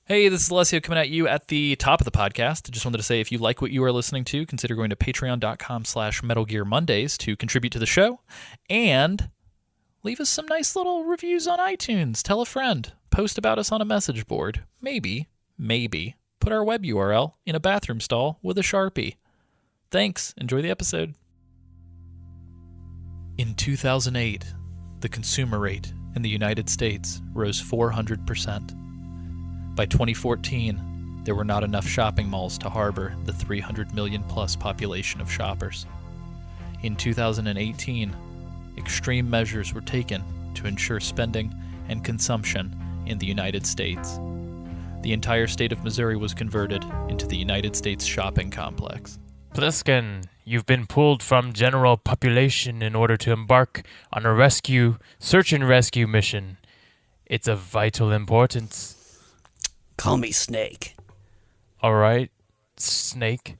Hey, this is Alessio coming at you at the top of the podcast. I just wanted to say if you like what you are listening to, consider going to patreon.com/Metal Gear Mondays to contribute to the show and leave us some nice little reviews on iTunes. Tell a friend. Post about us on a message board. Maybe, put our web URL in a bathroom stall with a Sharpie. Thanks. Enjoy the episode. In 2008, the consumer rate in the United States rose 400%. By 2014, there were not enough shopping malls to harbor the 300 million plus population of shoppers. In 2018, extreme measures were taken to ensure spending and consumption in the United States. The entire state of Missouri was converted into the United States shopping complex. Pliskin, you've been pulled from general population in order to embark on a search and rescue mission. It's of vital importance. Call me Snake. All right, Snake.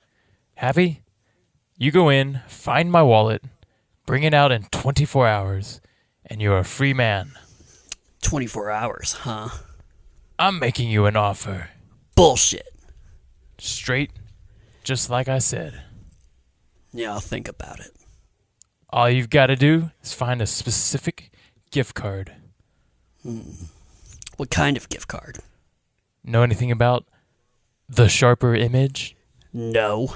Happy? You go in, find my wallet, bring it out in 24 hours, and you're a free man. 24 hours, huh? I'm making you an offer. Bullshit. Straight, just like I said. Yeah, I'll think about it. All you've got to do is find a specific gift card. What kind of gift card? Know anything about the sharper image? No.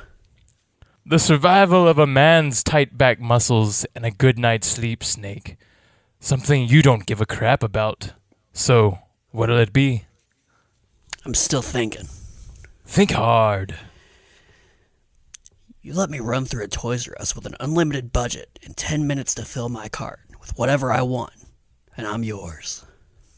The survival of a man's tight back muscles and a good night's sleep, Snake. Something you don't give a crap about. So, what'll it be? I'm still thinking. Think hard. You let me run through a Toys R Us with an unlimited budget and 10 minutes to fill my cart with whatever I want, and I'm yours.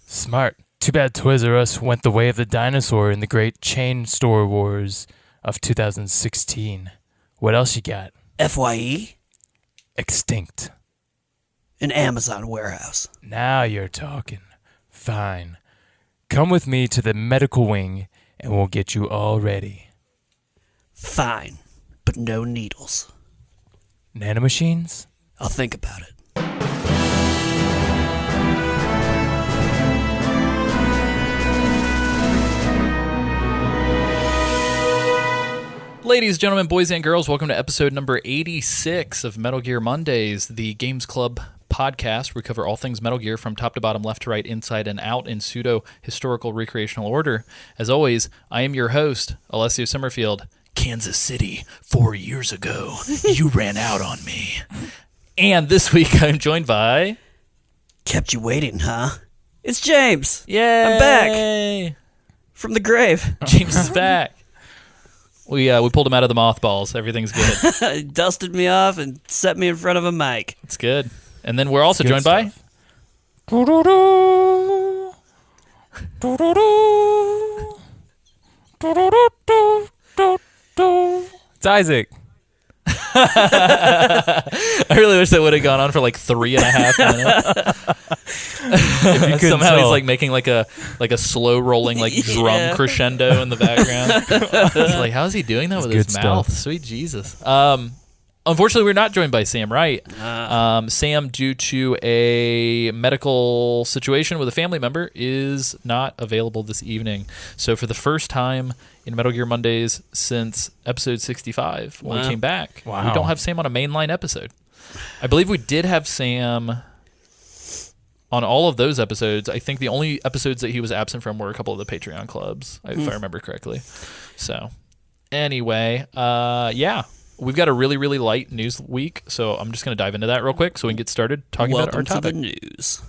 Smart. Too bad Toys R Us went the way of the dinosaur in the great chain store wars of 2016. What else you got? FYE? Extinct. An Amazon warehouse. Now you're talking. Fine. Come with me to the medical wing and we'll get you all ready. Fine, but no needles. Nanomachines? I'll think about it. Ladies, gentlemen, boys, and girls, welcome to episode number 86 of Metal Gear Mondays, the Games Club podcast. We cover all things Metal Gear from top to bottom, left to right, inside and out in pseudo-historical recreational order. As always, I am your host, Alessio Summerfield. Kansas City, 4 years ago, you ran out on me. And this week, I'm joined by... Kept you waiting, huh? It's James. Yay! I'm back. From the grave. James is back. We pulled him out of the mothballs. Everything's good. He dusted me off and set me in front of a mic. It's good. And then we're also joined by... It's Isaac. I really wish that would have gone on for like 3.5 minutes. Somehow he's like making like a slow rolling like drum crescendo in the background. It's like, how is he doing that with his mouth? Sweet Jesus. Unfortunately, we're not joined by Sam Wright. Sam, due to a medical situation with a family member, is not available this evening. So for the first time in Metal Gear Mondays since episode 65, when we came back, we don't have Sam on a mainline episode. I believe we did have Sam on all of those episodes. I think the only episodes that he was absent from were a couple of the Patreon clubs, if I remember correctly. So anyway, yeah. We've got a really, really light news week, so I'm just going to dive into that real quick so we can get started talking about our topic. Welcome to the news.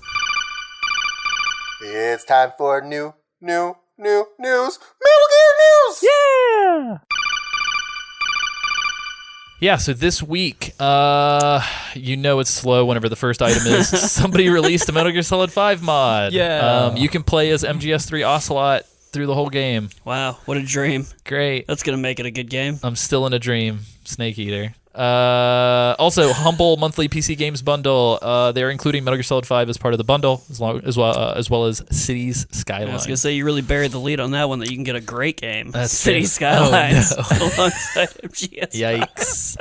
It's time for new news. Metal Gear news! Yeah! Yeah, so this week, you know it's slow whenever the first item is somebody released a Metal Gear Solid 5 mod. Yeah. You can play as MGS3 Ocelot through the whole game. Wow, what a dream. Great. That's going to make it a good game. I'm still in a dream, Snake Eater. Also, Humble monthly PC games bundle. They're including Metal Gear Solid 5 as part of the bundle, as well as Cities Skylines. I was going to say, you really buried the lead on that one, that you can get a great game. That's City fair. Skylines Oh, no. alongside MGS. Yikes.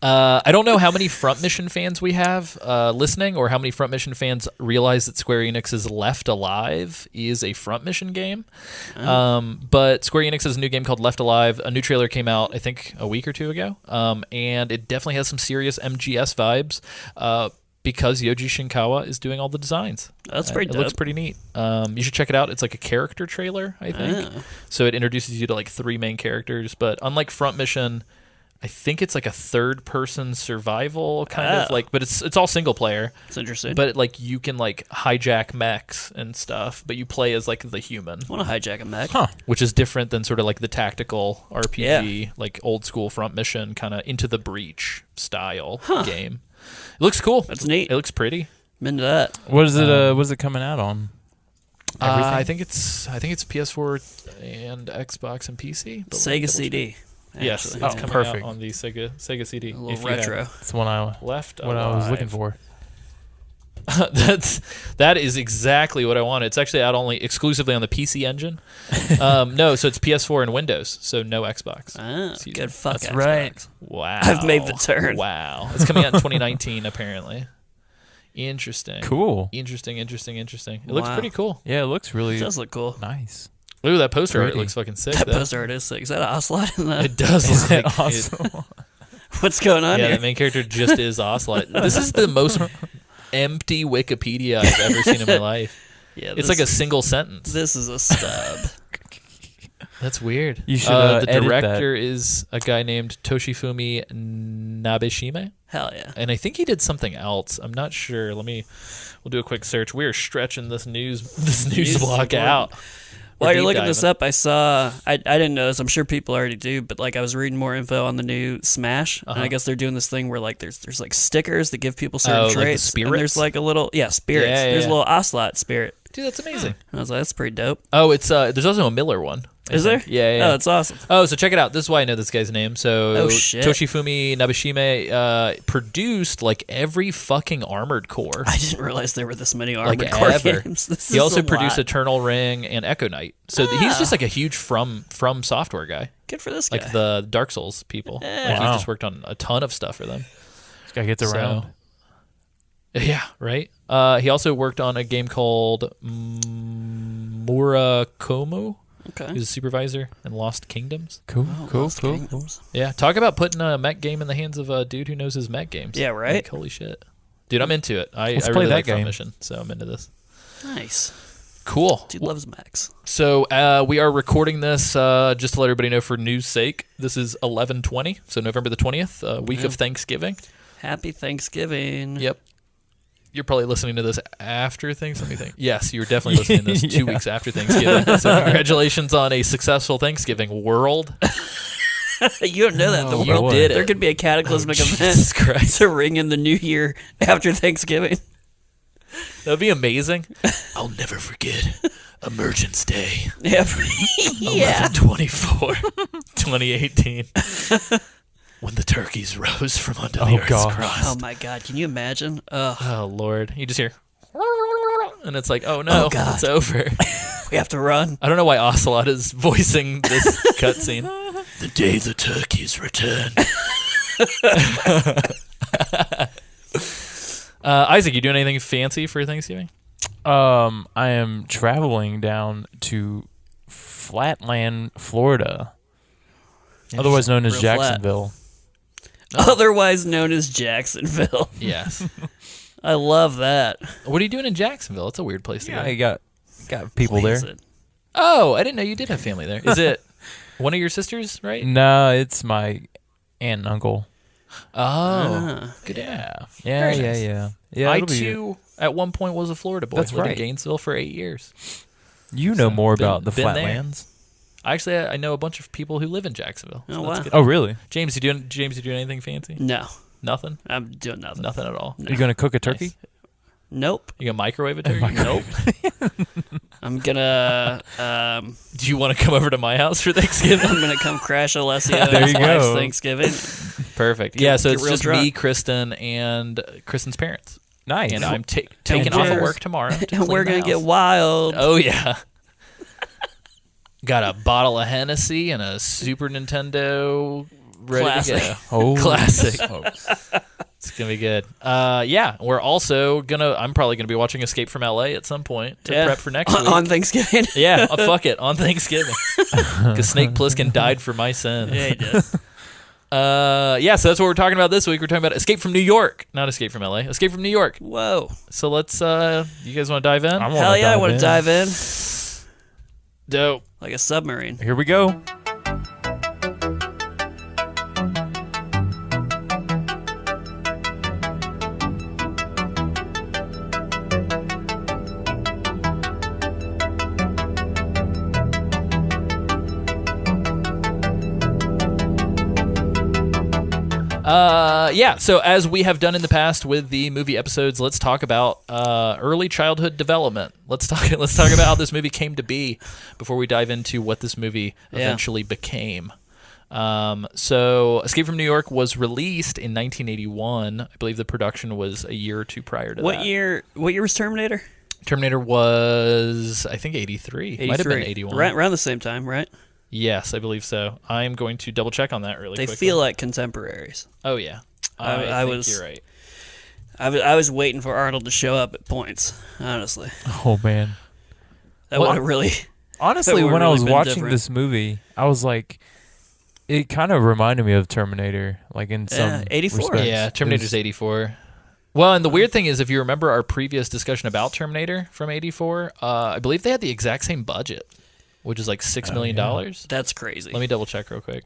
I don't know how many Front Mission fans we have listening, or how many Front Mission fans realize that Square Enix's Left Alive is a Front Mission game. But Square Enix has a new game called Left Alive. A new trailer came out, I think, a week or two ago, and it definitely has some serious MGS vibes. Because Yoji Shinkawa is doing all the designs. That's pretty dope. It looks pretty neat. You should check it out. It's like a character trailer, I think. So it introduces you to like 3 main characters. But unlike Front Mission, I think it's like a third-person survival kind of like, but it's all single player. It's interesting. But like you can like hijack mechs and stuff, but you play as like the human. I want to hijack a mech. Which is different than sort of like the tactical RPG, like old school Front Mission kind of Into the Breach style game. It looks cool. That's neat. It looks pretty. I'm into that. What is it? What is it coming out on? I think it's PS4 and Xbox and PC. Sega CD. Yes, Actually. it's coming perfect. out on the Sega CD. A little retro. That's what I was looking for. That is exactly what I wanted. It's actually out only exclusively on the PC Engine. No, so it's PS4 and Windows, so no Xbox. Good fuck. That's Xbox. right. Wow. I've made the turn. Wow. It's coming out in 2019 apparently. Interesting. Cool. Interesting. It looks pretty cool. Yeah, it looks really It does look cool. nice. Ooh, that poster art Pretty. looks fucking sick. That though. poster art is sick. Is that an Ocelot in that? It does look like awesome? What's going on Yeah, here? the main character just is Ocelot. This is the most empty Wikipedia I've ever seen in my life. Yeah, It's like a single sentence. This is a stub. That's weird. You should the edit director is a guy named Toshifumi Nabeshime, Hell yeah. and I think he did something else. I'm not sure. We'll do a quick search. We're stretching this news block out. While you're looking this up, I saw, I didn't know this, I'm sure people already do, but like I was reading more info on the new Smash, and I guess they're doing this thing where like there's like stickers that give people certain like the traits, spirits? and there's like a little, spirits. Yeah, there's yeah. a little Ocelot spirit. Dude, that's amazing. And I was like, that's pretty dope. Oh, it's there's also a Miller one. I Is there? think. Yeah. Oh, that's awesome. Oh, so check it out. This is why I know this guy's name. So Oh, shit. Toshifumi Nabeshime produced like every fucking Armored Core. I didn't realize there were this many Like Armored Core ever. games. This He is also a produced lot. Eternal Ring and Echo Knight. So he's just like a huge from software guy. Good for this guy. Like the Dark Souls people. Yeah. Like Wow. he just worked on a ton of stuff for them. This guy gets around. Yeah, right. He also worked on a game called Murakomo. Okay. He was a supervisor in Lost Kingdoms. Cool. Lost Kingdoms. Yeah, talk about putting a mech game in the hands of a dude who knows his mech games. Yeah, right? Like, holy shit. Dude, I'm into it. I Let's really play that like Front game. Mission, so I'm into this. Nice. Cool. Dude loves Max. So we are recording this just to let everybody know for news sake. This is 11/20, so November the 20th, week of Thanksgiving. Happy Thanksgiving. Yep. You're probably listening to this after Thanksgiving. Yes, you're definitely listening to this 2 weeks after Thanksgiving. So congratulations on a successful Thanksgiving, world. You don't know that. The You world did it. There could be a cataclysmic Jesus event Christ. to ring in the new year after Thanksgiving. That would be amazing. I'll never forget Emergence Day. Yeah. Yeah. 11/24, 2018. When the turkeys rose from under the earth's gosh. crust. Oh my God. Can you imagine? Ugh. Oh, Lord. You just hear, and it's like, oh no, Oh, God. it's over. We have to run. I don't know why Ocelot is voicing this cutscene. The day the turkeys return. Isaac, you doing anything fancy for Thanksgiving? I am traveling down to Flatland, Florida, otherwise known as Real flat. Jacksonville. Otherwise known as Jacksonville. Yes. I love that. What are you doing in Jacksonville? It's a weird place to go. Yeah, you got people Please there. it. Oh, I didn't know you did have family there. Is it one of your sisters, right? No, it's my aunt and uncle. Oh, good. Yeah, Very nice. yeah. I it'll be- too, at one point, was a Florida boy. That's Lived in right. Gainesville for 8 years. You know more been- about the been there. Flatlands. Actually, I know a bunch of people who live in Jacksonville. Oh, that's wow. good. Oh, really? James, you doing anything fancy? No. Nothing. I'm doing nothing. Nothing at all. No. Are you gonna cook a turkey? Nice. Nope. You gonna microwave a turkey? Microwave. Nope. I'm gonna Do you want to come over to my house for Thanksgiving? I'm gonna come crash Alessio There his you wife's go. Thanksgiving. Perfect. Get- Yeah, so get it's real just drunk. me, Kristen, and Kristen's parents. Nice. And I'm taking off of cheers. work tomorrow. to And clean we're the gonna get house. wild. Oh, yeah. Got a bottle of Hennessy and a Super Nintendo ready Classic. to go. Oh, Classic. smokes. It's gonna be good. Yeah, we're also I'm probably gonna be watching Escape from LA at some point to prep for next week. On Thanksgiving. Yeah, fuck it, on Thanksgiving. Because Snake Plissken died for my sins. Yeah, he did. Yeah, so that's what we're talking about this week. We're talking about Escape from New York, not Escape from LA. Escape from New York. Whoa. So let's. You guys want to dive in? Hell yeah, I want to dive in. Dope. Like a submarine. Here we go. Yeah, so as we have done in the past with the movie episodes, let's talk about early childhood development. Let's talk about how this movie came to be before we dive into what this movie eventually became. So Escape from New York was released in 1981. I believe the production was a year or two prior to that. What year was Terminator? Terminator was, I think, 83. Might have been 81. Around the same time, right? Yes, I believe so. I'm going to double check on that really quickly. They feel like contemporaries. Oh, yeah. I think you're right. I was waiting for Arnold to show up at points, honestly. Oh, man. That would have really... Honestly, that would when I really was been watching different. this movie, I was like, it kind of reminded me of Terminator, like in some 84. respects. Yeah, Terminator's 84. Well, and the weird thing is, if you remember our previous discussion about Terminator from 84, I believe they had the exact same budget, which is like $6 million. That's crazy. Let me double check real quick.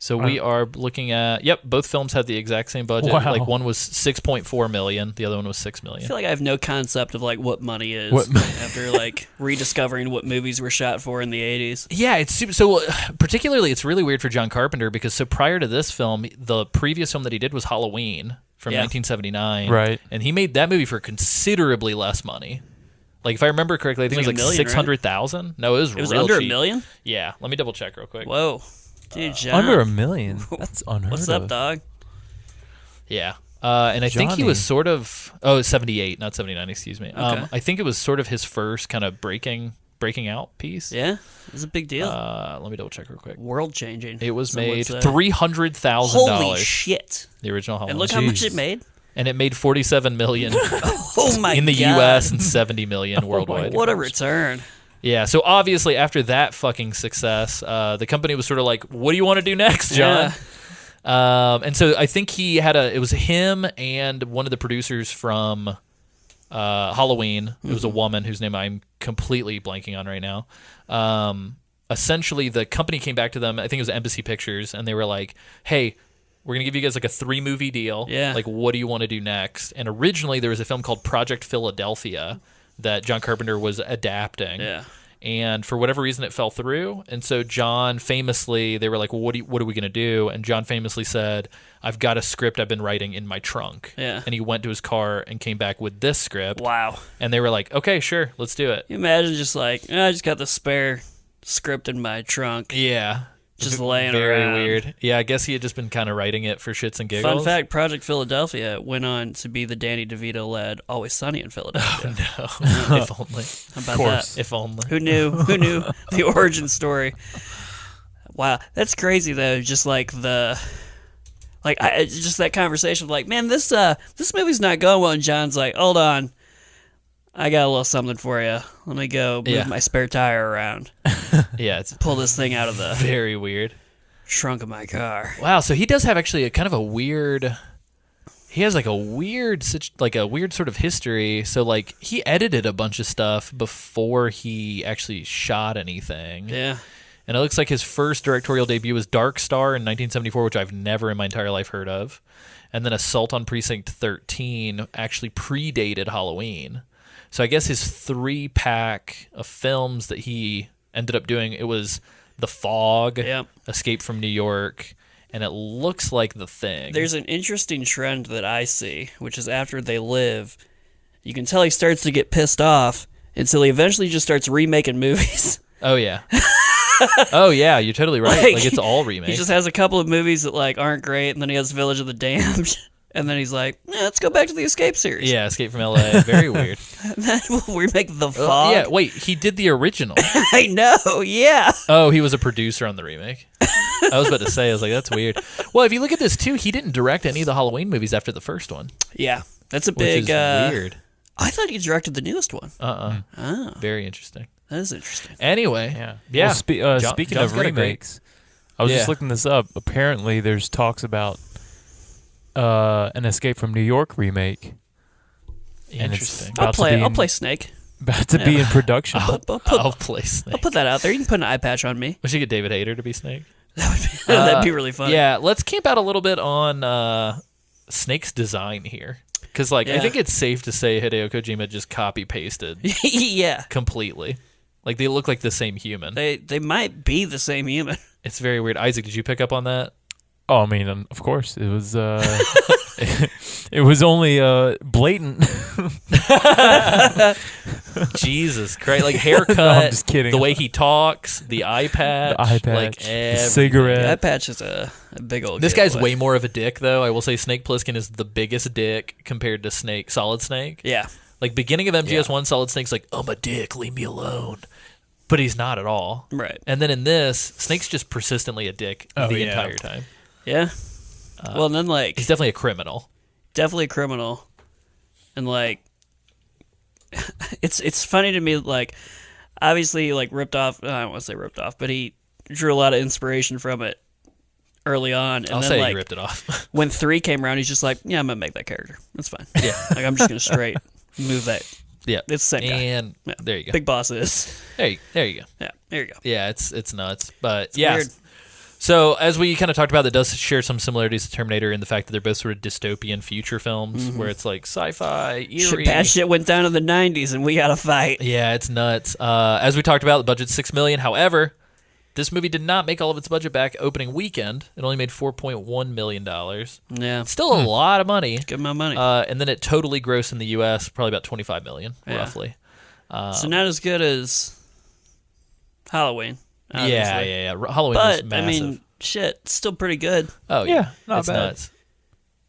So we are looking at, both films had the exact same budget. Wow. Like one was $6.4 million, the other one was $6 million. I feel like I have no concept of like what money is after like rediscovering what movies were shot for in the 80s. Yeah, it's super, so particularly it's really weird for John Carpenter because so prior to this film, the previous film that he did was Halloween from 1979. Right. And he made that movie for considerably less money. Like if I remember correctly, I think it was like 600,000. Right? No, it was real under cheap. $1 million? Yeah, let me double check real quick. Whoa. Dude, John. Under $1 million? That's unheard What's of. up, dog? Yeah. And I think he was sort of 78, not 79, excuse me. Okay. I think it was sort of his first kind of breaking out piece. Yeah, it was a big deal. Let me double check real quick. World changing. It was some would made say. $300,000. Holy shit. The original Halloween. And look how much it made. And it made $47 million Oh my god. in the US and $70 million worldwide. What a return. Yeah, so obviously after that fucking success, the company was sort of like, what do you want to do next, John? Yeah. And so I think it was him and one of the producers from Halloween. It was a woman whose name I'm completely blanking on right now. Essentially, the company came back to them, I think it was Embassy Pictures, and they were like, hey, we're going to give you guys like a 3-movie deal. Yeah. Like, what do you want to do next? And originally there was a film called Project Philadelphia that John Carpenter was adapting. Yeah. And for whatever reason, it fell through. And so John famously, they were like, well, what are we going to do? And John famously said, I've got a script I've been writing in my trunk. Yeah. And he went to his car and came back with this script. Wow. And they were like, okay, sure, let's do it. You imagine just like, I just got the spare script in my trunk. Yeah. Just laying Very around. weird. Yeah, I guess he had just been kind of writing it for shits and giggles. Fun fact, Project Philadelphia went on to be the Danny DeVito-led Always Sunny in Philadelphia. No, if only. How about that? If only. Who knew? Who knew the origin story? Wow, that's crazy though. Just like just that conversation of like, man, this movie's not going well. And John's like, hold on, I got a little something for you. Let me go move my spare tire around. Yeah, it's Pull this thing out of the very weird. trunk of my car. Wow, so he does have actually a kind of a weird. He has like a weird sort of history. So like he edited a bunch of stuff before he actually shot anything. Yeah. And it looks like his first directorial debut was Dark Star in 1974, which I've never in my entire life heard of. And then Assault on Precinct 13 actually predated Halloween. So I guess his 3-pack of films that he ended up doing, it was The Fog, Escape from New York, and it looks like The Thing. There's an interesting trend that I see, which is after they live, you can tell he starts to get pissed off until he eventually just starts remaking movies. Oh, yeah. Oh, yeah, you're totally right. Like it's all remakes. He just has a couple of movies that like aren't great, and then he has Village of the Damned. And then he's like, let's go back to the Escape series. Yeah, Escape from L.A. Very weird. And then we'll remake The Fog. Yeah, wait, he did the original. I know, yeah. Oh, he was a producer on the remake. I was about to say, I was like, that's weird. Well, if you look at this, too, he didn't direct any of the Halloween movies after the first one. Yeah, that's a big... Which is weird. I thought he directed the newest one. Oh. Very interesting. That is interesting. Anyway. Yeah. Well, speaking of remakes, I was just looking this up. Apparently, there's talks about an Escape from New York remake. Interesting. I'll play Snake. About to be in production. I'll play Snake. I'll put that out there. You can put an eye patch on me. We should get David Hayter to be Snake. That'd be really fun. Yeah, let's camp out a little bit on Snake's design here. Because, I think it's safe to say Hideo Kojima just copy-pasted completely. Like, they look like the same human. They might be the same human. It's very weird. Isaac, did you pick up on that? Oh, I mean, of course. It was it was only blatant. Jesus Christ. Like, haircut, no, I'm just kidding. The way he talks, the eye patch. The cigarette. The eye patch is a big old This guy's way more of a dick, though. I will say Snake Plissken is the biggest dick compared to Solid Snake. Yeah. Like, beginning of MGS1, Solid Snake's like, I'm a dick, leave me alone. But he's not at all. Right. And then in this, Snake's just persistently a dick the entire time. Yeah. Well, and then, he's definitely a criminal. Definitely a criminal. And, it's funny to me, obviously, ripped off, I don't want to say ripped off, but he drew a lot of inspiration from it early on. And I'll say he ripped it off. When 3 came around, he's just like, yeah, I'm going to make that character. That's fine. Yeah. I'm just going to straight move that. Yeah. It's the same guy. And there you go. Big boss is. There you go. Yeah, there you go. Yeah, it's nuts. But it's weird. So as we kind of talked about, that does share some similarities to Terminator in the fact that they're both sort of dystopian future films where it's like sci-fi, eerie. Bad shit went down in the 90s and we got to fight. Yeah, it's nuts. As we talked about, the budget's $6 million. However, this movie did not make all of its budget back opening weekend. It only made $4.1 million. Yeah. It's still a lot of money. Good amount of money. And then it totally grossed in the U.S. probably about $25 million, roughly. So not as good as Halloween. Obviously. Yeah. Halloween was massive. I mean, shit, still pretty good. Oh, yeah. Not it's bad. Nuts.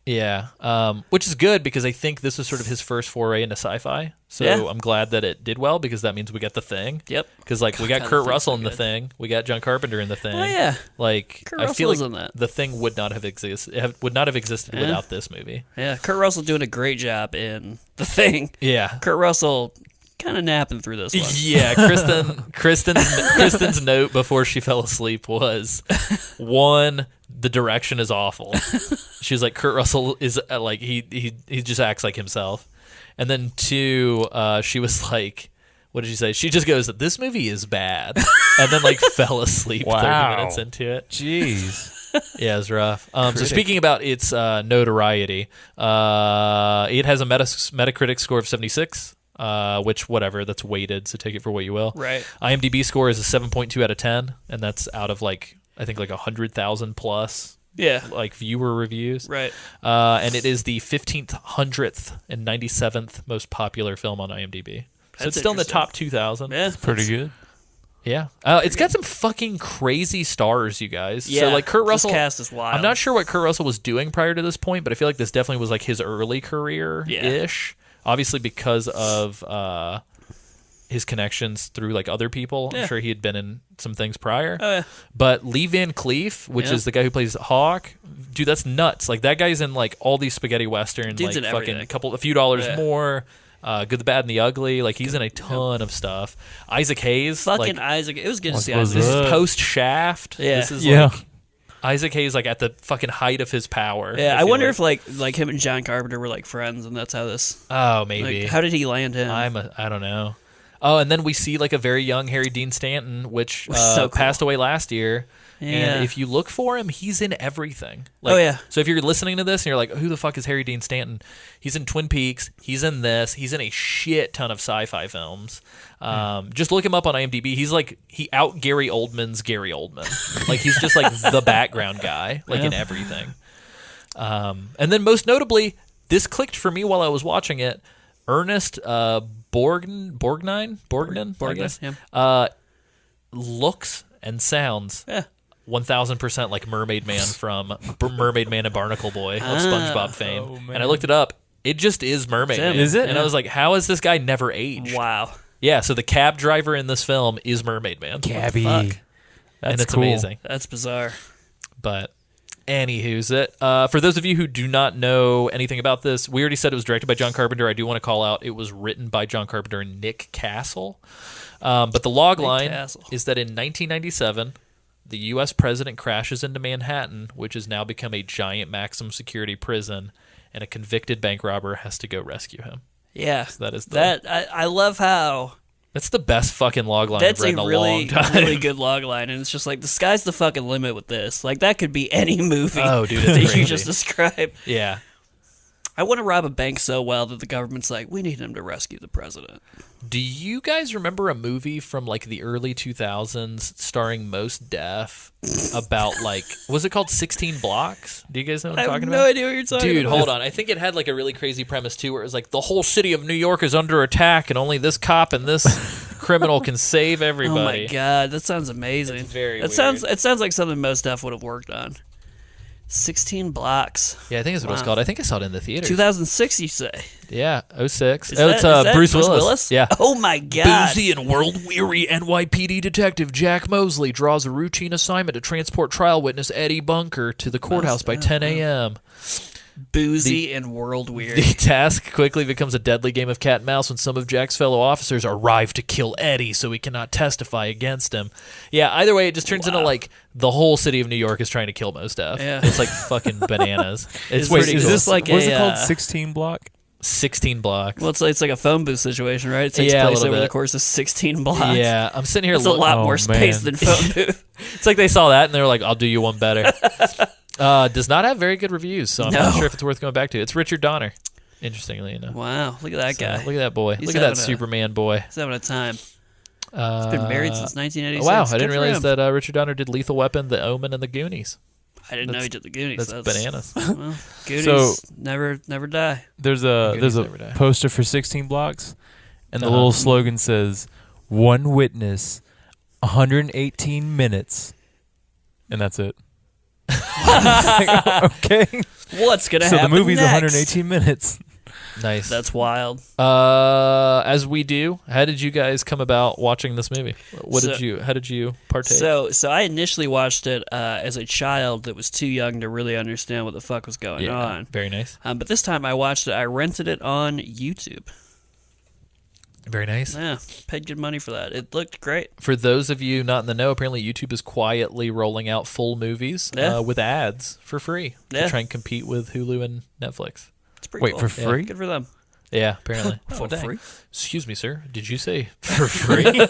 Yeah. Which is good because I think this was sort of his first foray into sci-fi. So I'm glad that it did well because that means we get The Thing. Yep. Because, we got Kurt Russell in The Thing. We got John Carpenter in The Thing. Oh, yeah. I feel like in that. The Thing would not have existed without this movie. Yeah. Kurt Russell doing a great job in The Thing. Yeah. Kurt Russell kind of napping through this one. Yeah, Kristen's note before she fell asleep was, 1, the direction is awful. She was like, Kurt Russell is he just acts like himself. And then 2, she was like, what did she say? She just goes, this movie is bad. And then fell asleep 30 minutes into it. Jeez. Yeah, it was rough. So speaking about its notoriety, it has a Metacritic score of 76. Which, whatever, that's weighted, so take it for what you will. Right. IMDb score is a 7.2 out of 10, and that's out of, I think 100,000 plus viewer reviews. Right. And it is the 1,500th and 97th most popular film on IMDb. So it's still in the top 2,000. Yeah. Pretty good. Yeah. It's got some fucking crazy stars, you guys. Yeah. So, Kurt Russell. This cast is wild. I'm not sure what Kurt Russell was doing prior to this point, but I feel like this definitely was, his early career-ish. Yeah. Obviously, because of his connections through other people, I'm sure he had been in some things prior. Oh yeah. But Lee Van Cleef, which is the guy who plays Hawk, dude, that's nuts. That guy's in all these spaghetti westerns, Dude's in fucking everything. a few dollars more. Good, the Bad, and the Ugly. He's in a ton of stuff. Isaac Hayes, fucking Isaac. It was good to see was Isaac. This is post Shaft. Yeah. This is Isaac Hayes at the fucking height of his power. Yeah, I wonder if him and John Carpenter were friends, and that's how this. Oh, maybe. How did he land him? I don't know. Oh, and then we see a very young Harry Dean Stanton, which so cool. passed away last year. Yeah. And if you look for him, he's in everything. Oh, yeah. So if you're listening to this and you're like, who the fuck is Harry Dean Stanton? He's in Twin Peaks. He's in this. He's in a shit ton of sci-fi films. Just look him up on IMDb. He's he out Gary Oldman's Gary Oldman. He's just the background guy, in everything. And then most notably, this clicked for me while I was watching it. Ernest Borgnine, I guess, yeah. looks and sounds 1000% like Mermaid Man from Mermaid Man and Barnacle Boy of SpongeBob fame. And I looked it up. It just is Mermaid Man. Is it? And I was like, how has this guy never aged? Wow. Yeah, so the cab driver in this film is Mermaid Man. Gabby. Fuck? That's and it's cool. amazing. That's bizarre. But anywho's it. For those of you who do not know anything about this, we already said it was directed by John Carpenter. I do want to call out it was written by John Carpenter and Nick Castle. But the log line is that in 1997, the U.S. president crashes into Manhattan, which has now become a giant maximum security prison, and a convicted bank robber has to go rescue him. Yeah. So that is I love how... That's the best fucking log line I've read in a long time. Really good log line, and it's just like the sky's the fucking limit with this. Like that could be any movie. Oh, dude, that it's you crazy. just described. Yeah. I want to rob a bank so well that the government's like, we need him to rescue the president. Do you guys remember a movie from like the early 2000s starring Mos Def about like, was it called 16 Blocks? Do you guys know what I'm talking about? I have no idea what you're talking about. Dude, hold on. I think it had like a really crazy premise too, where it was like the whole city of New York is under attack, and only this cop and this criminal can save everybody. Oh my god, that sounds amazing. It's very it weird. sounds like something Mos Def would have worked on. 16 Blocks. Yeah, I think that's what it was called. I think I saw it in the theater. 2006, you say? Yeah, 06. Is that Bruce Bruce Willis. Yeah. Oh my god. Boozy and world-weary NYPD detective Jack Mosley draws a routine assignment to transport trial witness Eddie Bunker to the courthouse by 10 a.m. Boozy and world weary. The task quickly becomes a deadly game of cat and mouse when some of Jack's fellow officers arrive to kill Eddie so he cannot testify against him. Yeah, either way, it just turns into like the whole city of New York is trying to kill Mos Def. Yeah. It's like fucking bananas. It's Wait, pretty is cool. this like What's a, it called? 16 block? 16 blocks. Well, it's like a phone booth situation, right? It takes Yeah, a place little over the bit. course of 16 blocks. Yeah, I'm sitting here It's a lot Oh, more space man. than phone booth. It's like they saw that and they were like, I'll do you one better. Does not have very good reviews, so I'm not sure if it's worth going back to. It's Richard Donner, interestingly enough. Wow, look at that So, guy. look at that boy. He's Look at that having a- Superman boy. He's having a time. He's been married since 1986. Wow, I Good didn't for realize him. that Richard Donner did Lethal Weapon, The Omen, and The Goonies. I didn't know he did the Goonies. That's bananas. Well, Goonies So- never die. There's Goonies a never die. poster for 16 blocks, and the Uh-huh. little slogan says, "One witness, 118 minutes," and that's it. Okay. What's gonna So happen the movie's next? 118 minutes. Nice. That's wild. As we do, how did you guys come about watching this movie? How did you partake? So I initially watched it as a child that was too young to really understand what the fuck was going on. Very nice. But this time I watched it. I rented it on YouTube. Very nice. Yeah, paid good money for that. It looked great. For those of you not in the know, apparently YouTube is quietly rolling out full movies with ads for free to try and compete with Hulu and Netflix. It's pretty Wait, cool. for free? Good for them. Yeah, apparently. For dang. free? Excuse me, sir. Did you say for free?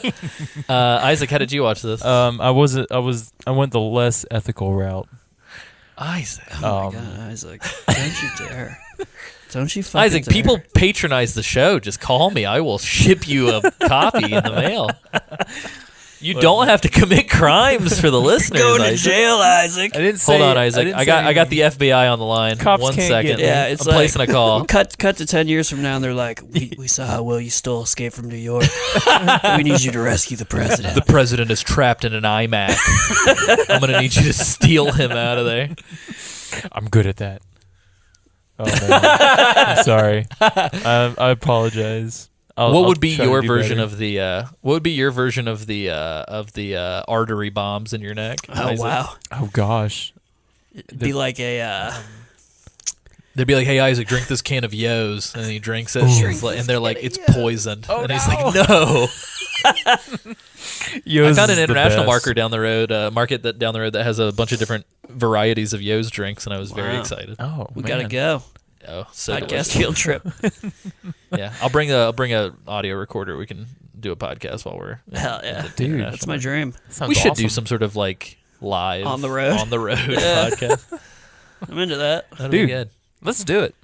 Isaac, how did you watch this? I went the less ethical route. Isaac. Oh my God, Isaac! Don't you dare! Don't you fucking Isaac, dare. people patronize the show. Just call me. I will ship you a copy in the mail. You don't have to commit crimes for the listeners. Go to Isaac. jail, Isaac. I didn't say. Hold on, Isaac. didn't I say got the FBI on the line. Cops 1 can't second. get me. Yeah, it's I'm like placing a call. cut to 10 years from now, and they're like, we saw how well you stole Escape from New York. We need you to rescue the president. The president is trapped in an iMac. I'm gonna need you to steal him out of there. I'm good at that. Oh man, I'm sorry. I apologize. What would be your version better. of the? What would be your version of the artery bombs in your neck? Oh Isaac? wow! Oh gosh. It'd be like a They'd be like, "Hey Isaac, drink this can of Yo's," and he drinks it, and they're like, "It's poisoned," and he's like, "No." I found an international market down the road that has a bunch of different varieties of Yo's drinks, and I was very excited. Oh, we man. gotta go. Oh, so Podcast delicious. field trip. Yeah, I'll bring a audio recorder. We can do a podcast while we're Hell yeah, Dude, that's my dream. Sounds we should awesome. do some sort of like live On the road? podcast. I'm into that. That'd Dude. be good. Let's do it.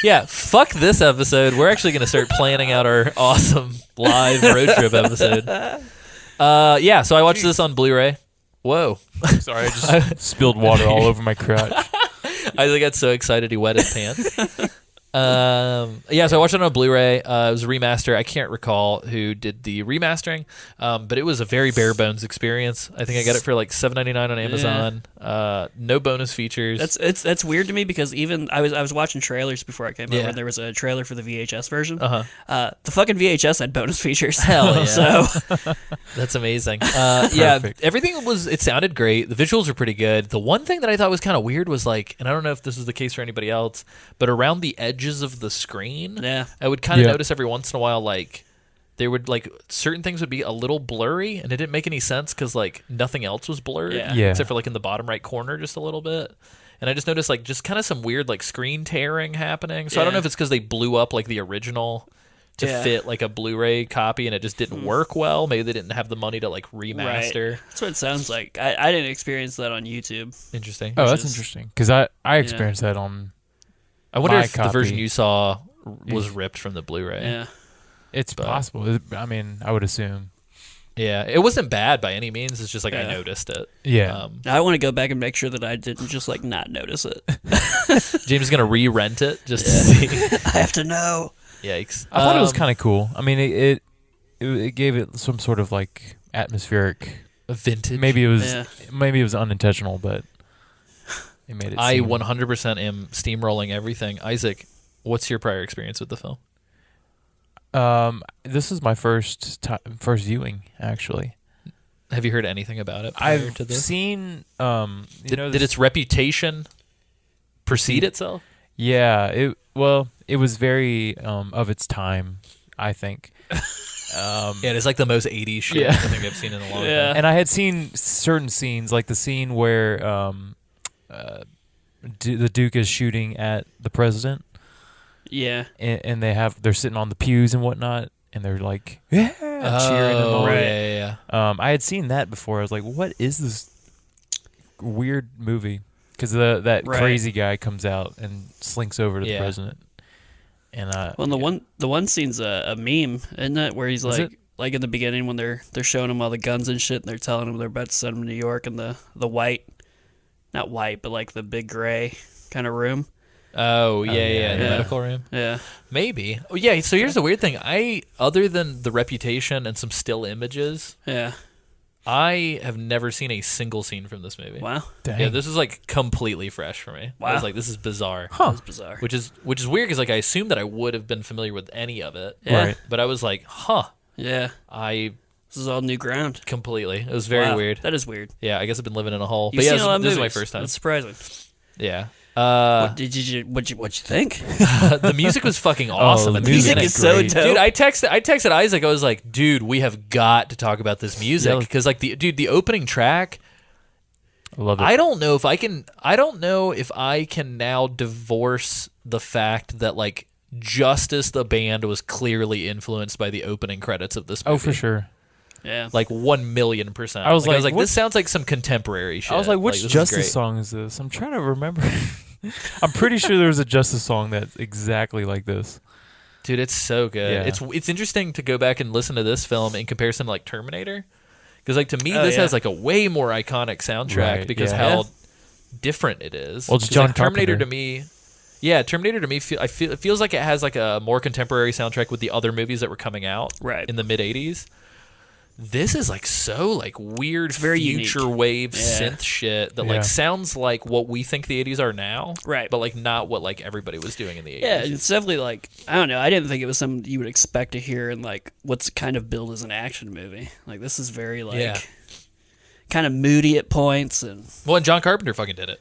Yeah, fuck this episode. We're actually going to start planning out our awesome live road trip episode. Yeah, so I watched this on Blu-ray. Whoa. Sorry, I just spilled water all over my crotch. Isaac got so excited he wet his pants. Yeah, so I watched it on a Blu-ray. It was a remaster. I can't recall who did the remastering, but it was a very bare bones experience. I think I got it for like $7.99 on Amazon. No bonus features. That's weird to me because even I was watching trailers before I came over, and there was a trailer for the VHS version. The fucking VHS had bonus features. Hell yeah! So that's amazing. Yeah, everything it sounded great. The visuals were pretty good. The one thing that I thought was kind of weird was like, and I don't know if this is the case for anybody else, but around the edges of the screen, I would kind of notice every once in a while, like there would like certain things would be a little blurry, and it didn't make any sense because like nothing else was blurred, except for like in the bottom right corner just a little bit. And I just noticed like just kind of some weird like screen tearing happening. So I don't know if it's because they blew up like the original to fit like a Blu-ray copy, and it just didn't work well. Maybe they didn't have the money to like remaster. Right. That's what it sounds like. I didn't experience that on YouTube. Interesting. Oh, that's interesting because I experienced that on. I wonder if the version you saw was ripped from the Blu-ray. Yeah, it's possible. I mean, I would assume. Yeah, it wasn't bad by any means. It's just like I noticed it. Yeah, I want to go back and make sure that I didn't just like not notice it. James is gonna re-rent it just to see. I have to know. Yikes! I thought it was kind of cool. I mean, it gave it some sort of like atmospheric vintage. Maybe it was unintentional, but. Made it I 100% am steamrolling everything. Isaac, what's your prior experience with the film? This is my first viewing, actually. Have you heard anything about it prior I've to this? Seen, did its reputation precede itself? Yeah, it was very of its time, I think. Yeah, it's like the most 80s shit I think I've seen in a long time. And I had seen certain scenes, like the scene where the Duke is shooting at the president. Yeah, and they're sitting on the pews and whatnot, and they're like, cheering and all. Yeah. I had seen that before. I was like, what is this weird movie? Because that crazy guy comes out and slinks over to the president. And the one scene's a meme, isn't it? Where he's like in the beginning when they're showing him all the guns and shit, and they're telling him they're about to send him to New York, and the white. Not white, but like the big gray kind of room. Oh, yeah, the medical room. Yeah. Maybe. Oh, yeah, so here's the weird thing. Other than the reputation and some still images, I have never seen a single scene from this movie. Wow. Dang. Yeah, this is like completely fresh for me. Wow. I was like, this is bizarre. Huh. That's bizarre. Which is weird because like I assumed that I would have been familiar with any of it. Yeah. Right. But I was like, Yeah. This is all new ground. Completely. It was very weird. That is weird. Yeah, I guess I've been living in a hole. You've but seen a lot of this movies. is my first time. That's surprising. Yeah. What'd you think? The music was fucking awesome. The music is so dope. Dude, I texted Isaac. I was like, dude, we have got to talk about this music because like the opening track. I love it. I don't know if I can now divorce the fact that like Justice the band was clearly influenced by the opening credits of this movie. Oh, for sure. Yeah. Like 1,000,000%. I was like, this sounds like some contemporary shit. I was like, which this Justice song is this? I'm trying to remember. I'm pretty sure there was a Justice song that's exactly like this. Dude, it's so good. Yeah. It's interesting to go back and listen to this film in comparison to like Terminator. Because like to me, this has like a way more iconic soundtrack because how different it is. Well, it's John like, Terminator Carpenter. to me. Yeah, Terminator to me, it feels like it has like a more contemporary soundtrack with the other movies that were coming out in the mid '80s. This is like so like weird, very future unique. wave synth shit that like sounds like what we think the '80s are now, right? But like not what like everybody was doing in the '80s. Yeah, it's definitely like I don't know. I didn't think it was something you would expect to hear in like what's kind of billed as an action movie. Like this is very like kind of moody at points and and John Carpenter fucking did it.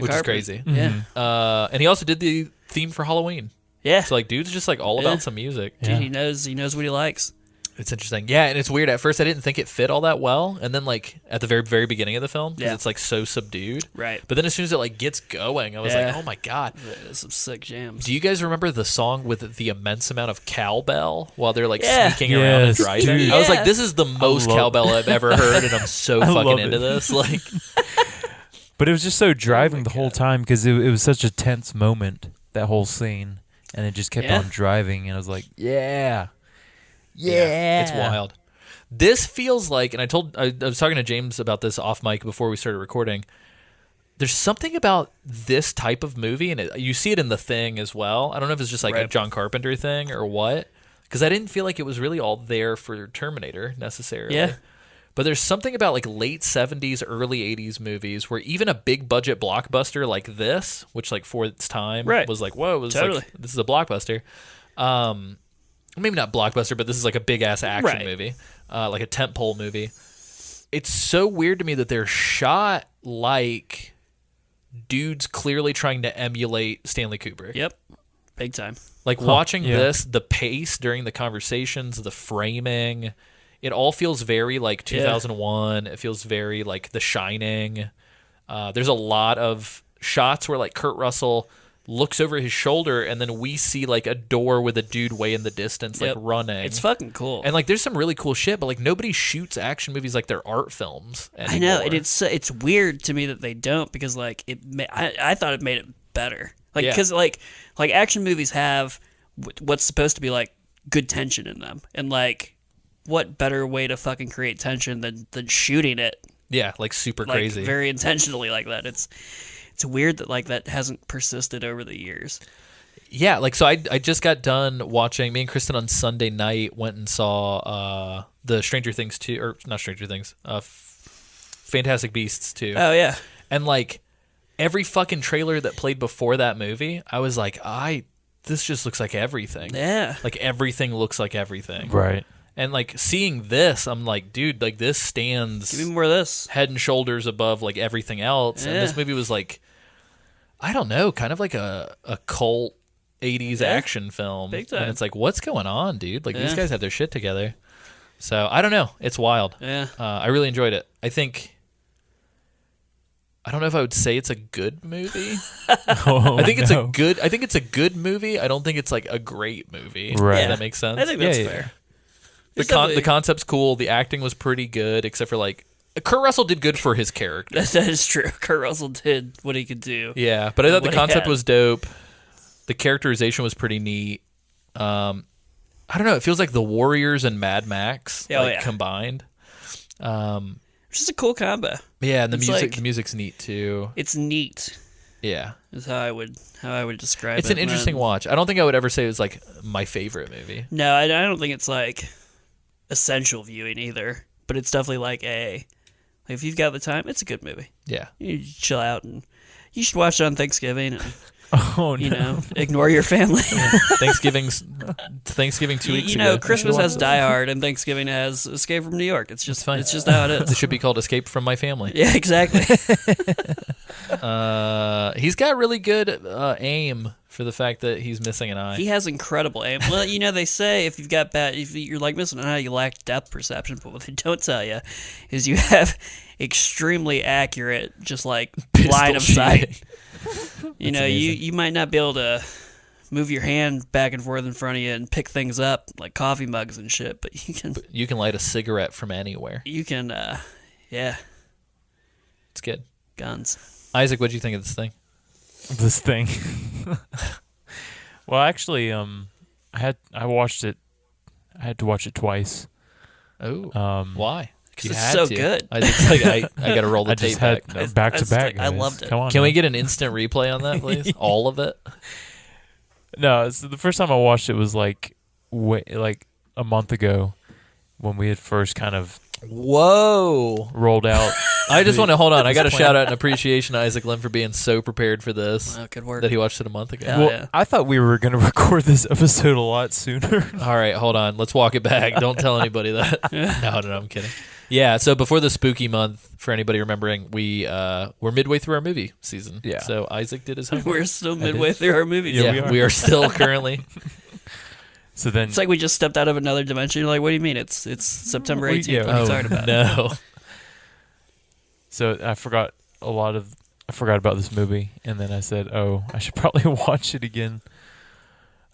Which is crazy. Yeah. And he also did the theme for Halloween. Yeah. So like dude's just like all about some music. Dude, he knows what he likes. It's interesting. Yeah, and it's weird. At first I didn't think it fit all that well. And then like at the very, very beginning of the film, because it's like so subdued. Right. But then as soon as it like gets going, I was like, oh my God. There's some sick jams. Do you guys remember the song with the immense amount of cowbell while they're like sneaking around and driving? Dude. I was like, this is the most cowbell I've ever heard, and I'm so fucking into this. Like But it was just so driving the whole time because it was such a tense moment, that whole scene. And it just kept on driving. And I was like, yeah. It's wild. This feels like, and I was talking to James about this off mic before we started recording. there's something about this type of movie, and you see it in The Thing as well. I don't know if it's just like a John Carpenter thing or what, because I didn't feel like it was really all there for Terminator necessarily. Yeah. But there's something about like late 70s, early 80s movies where even a big budget blockbuster like this, which like for its time was like, whoa, it was like, this is a blockbuster. Maybe not blockbuster, but this is like a big ass action movie, like a tentpole movie. It's so weird to me that they're shot like dudes clearly trying to emulate Stanley Kubrick. Yep. Big time. Like watching this, the pace during the conversations, the framing, it all feels very like 2001. It feels very like The Shining. There's a lot of shots where like Kurt Russell looks over his shoulder and then we see like a door with a dude way in the distance like running. It's fucking cool. And like there's some really cool shit, but like nobody shoots action movies like they're art films anymore. I know, and it's weird to me that they don't, because like I thought it made it better. Like because like action movies have what's supposed to be like good tension in them, and like what better way to fucking create tension than shooting it? Yeah, like super like, crazy, very intentionally like that. It's weird that like that hasn't persisted over the years. Yeah, like so I just got done watching. Me and Kristen on Sunday night went and saw the Stranger Things 2, or not Stranger Things, Fantastic Beasts 2. Oh yeah, and like every fucking trailer that played before that movie, I was like, this just looks like everything. Yeah, like everything looks like everything. Right. And like seeing this, I'm like, dude, like this stands give me more of this, head and shoulders above like everything else. And this movie was like, I don't know, kind of like a cult 80s action film. Big time. And it's like, what's going on, dude? Like these guys have their shit together. So I don't know. It's wild. Yeah. I really enjoyed it. I don't know if I would say it's a good movie. I think it's a good movie. I don't think it's like a great movie. Right. Does that make sense? I think that's fair. The concept's cool. The acting was pretty good, except for like Kurt Russell did good for his character. That is true. Kurt Russell did what he could do. Yeah, but I thought the concept was dope. The characterization was pretty neat. I don't know. It feels like The Warriors and Mad Max combined. Which is a cool combo. Yeah, and the music's neat too. It's neat. Yeah, is how I would describe it. It's an interesting watch. I don't think I would ever say it was like my favorite movie. No, I don't think it's like essential viewing either. But it's definitely like if you've got the time, it's a good movie. Yeah, you chill out, and you should watch it on Thanksgiving. And, you know, ignore your family. Thanksgiving 2 weeks ago. Christmas has Die Hard and Thanksgiving has Escape from New York. It's just fine. It's just how it is. It should be called Escape from My Family. Yeah, exactly. He's got really good aim for the fact that he's missing an eye. He has incredible aim. Well, they say if you're like missing an eye, you lack depth perception. But what they don't tell you is you have extremely accurate, just like line of sight. You might not be able to move your hand back and forth in front of you and pick things up like coffee mugs and shit, but you can light a cigarette from anywhere. You can, yeah. It's good. Guns. Isaac, what'd you think of this thing? This thing. Well, actually, I watched it. I had to watch it twice. Oh, why? Because it's so good. I got to roll the tape back. Back to back. I loved it. Come on, Can we get an instant replay on that, please? All of it? No, the first time I watched it was like a month ago when we had first kind of rolled out. I just want to hold on. I got to shout out an appreciation to Isaac Lim for being so prepared for this. Good work. That he watched it a month ago. Well, I thought we were going to record this episode a lot sooner. All right, hold on. Let's walk it back. Don't tell anybody that. No, I'm kidding. Yeah, so before the spooky month, for anybody remembering, we're midway through our movie season. Yeah. So Isaac did his homework. We're still midway through our movie season. Yeah, we are still currently. So then it's like we just stepped out of another dimension. You're like, what do you mean? It's September 18th. What are you talking about? No. So I forgot about this movie, and then I said, "Oh, I should probably watch it again."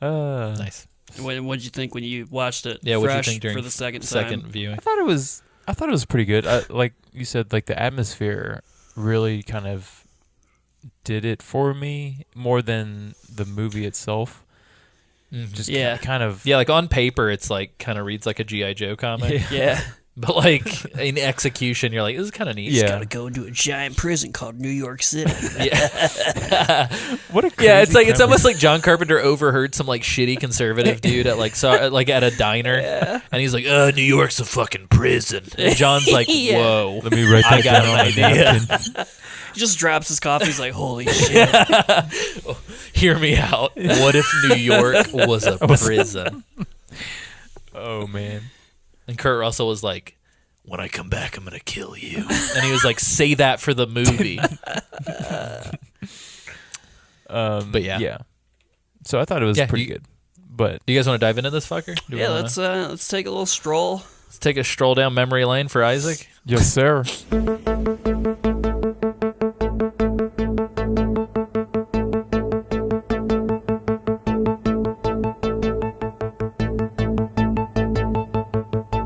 Nice. What did you think when you watched it? Yeah, what did you think during for the second viewing? I thought it was pretty good. Like you said, like the atmosphere really kind of did it for me more than the movie itself. Mm-hmm. Just kind of like on paper, it's like kind of reads like a G.I. Joe comic. Yeah. But like in execution, you're like, this is kind of neat. He's got to go into a giant prison called New York City. What a it's almost like John Carpenter overheard some like shitty conservative dude at like at a diner, and he's like, New York's a fucking prison. And John's like, whoa, let me write that I got down an idea. He just drops his coffee. He's like, holy shit. Hear me out. What if New York was a prison? Oh man. And Kurt Russell was like, when I come back, I'm going to kill you. And he was like, say that for the movie. But yeah. Yeah. So I thought it was pretty good. But do you guys want to dive into this fucker? Let's take a little stroll. Let's take a stroll down memory lane for Isaac. Yes, sir.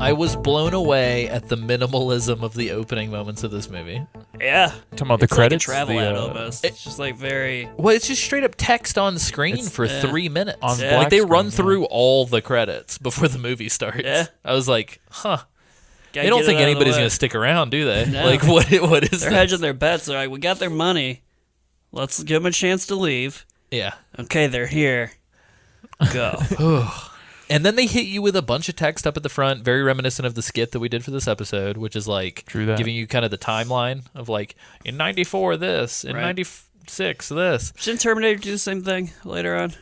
I was blown away at the minimalism of the opening moments of this movie. Yeah. Talking about the credits? Like a travel ad almost. It's just like very... Well, it's just straight up text on screen for 3 minutes. On Like they run screen, through all the credits before the movie starts. Yeah. I was like, huh. Gotta They don't get think it out of the anybody's way. going to stick around, do they? No. Like, what is They're this? hedging their bets. They're like, we got their money. Let's give them a chance to leave. Yeah. Okay, they're here. Go. And then they hit you with a bunch of text up at the front, very reminiscent of the skit that we did for this episode, which is like giving you kind of the timeline of like, in 94 this, in 96 this. Shouldn't Terminator do the same thing later on?